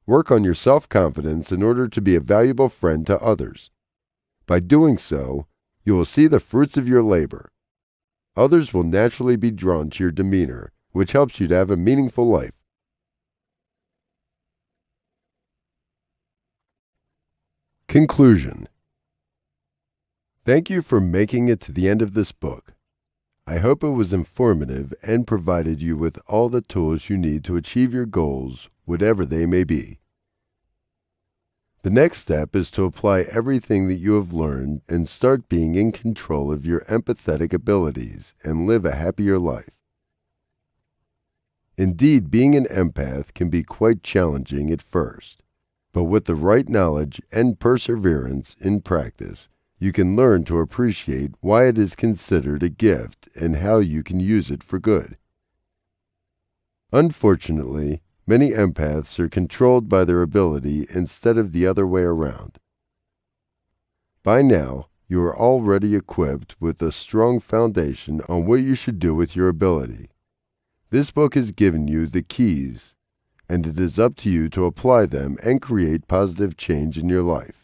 Work on your self-confidence in order to be a valuable friend to others. By doing so, you will see the fruits of your labor. Others will naturally be drawn to your demeanor, which helps you to have a meaningful life. Conclusion. Thank you for making it to the end of this book. I hope it was informative and provided you with all the tools you need to achieve your goals, whatever they may be. The next step is to apply everything that you have learned and start being in control of your empathetic abilities and live a happier life. Indeed, being an empath can be quite challenging at first, but with the right knowledge and perseverance in practice, you can learn to appreciate why it is considered a gift and how you can use it for good. Unfortunately, many empaths are controlled by their ability instead of the other way around. By now, you are already equipped with a strong foundation on what you should do with your ability. This book has given you the keys, and it is up to you to apply them and create positive change in your life.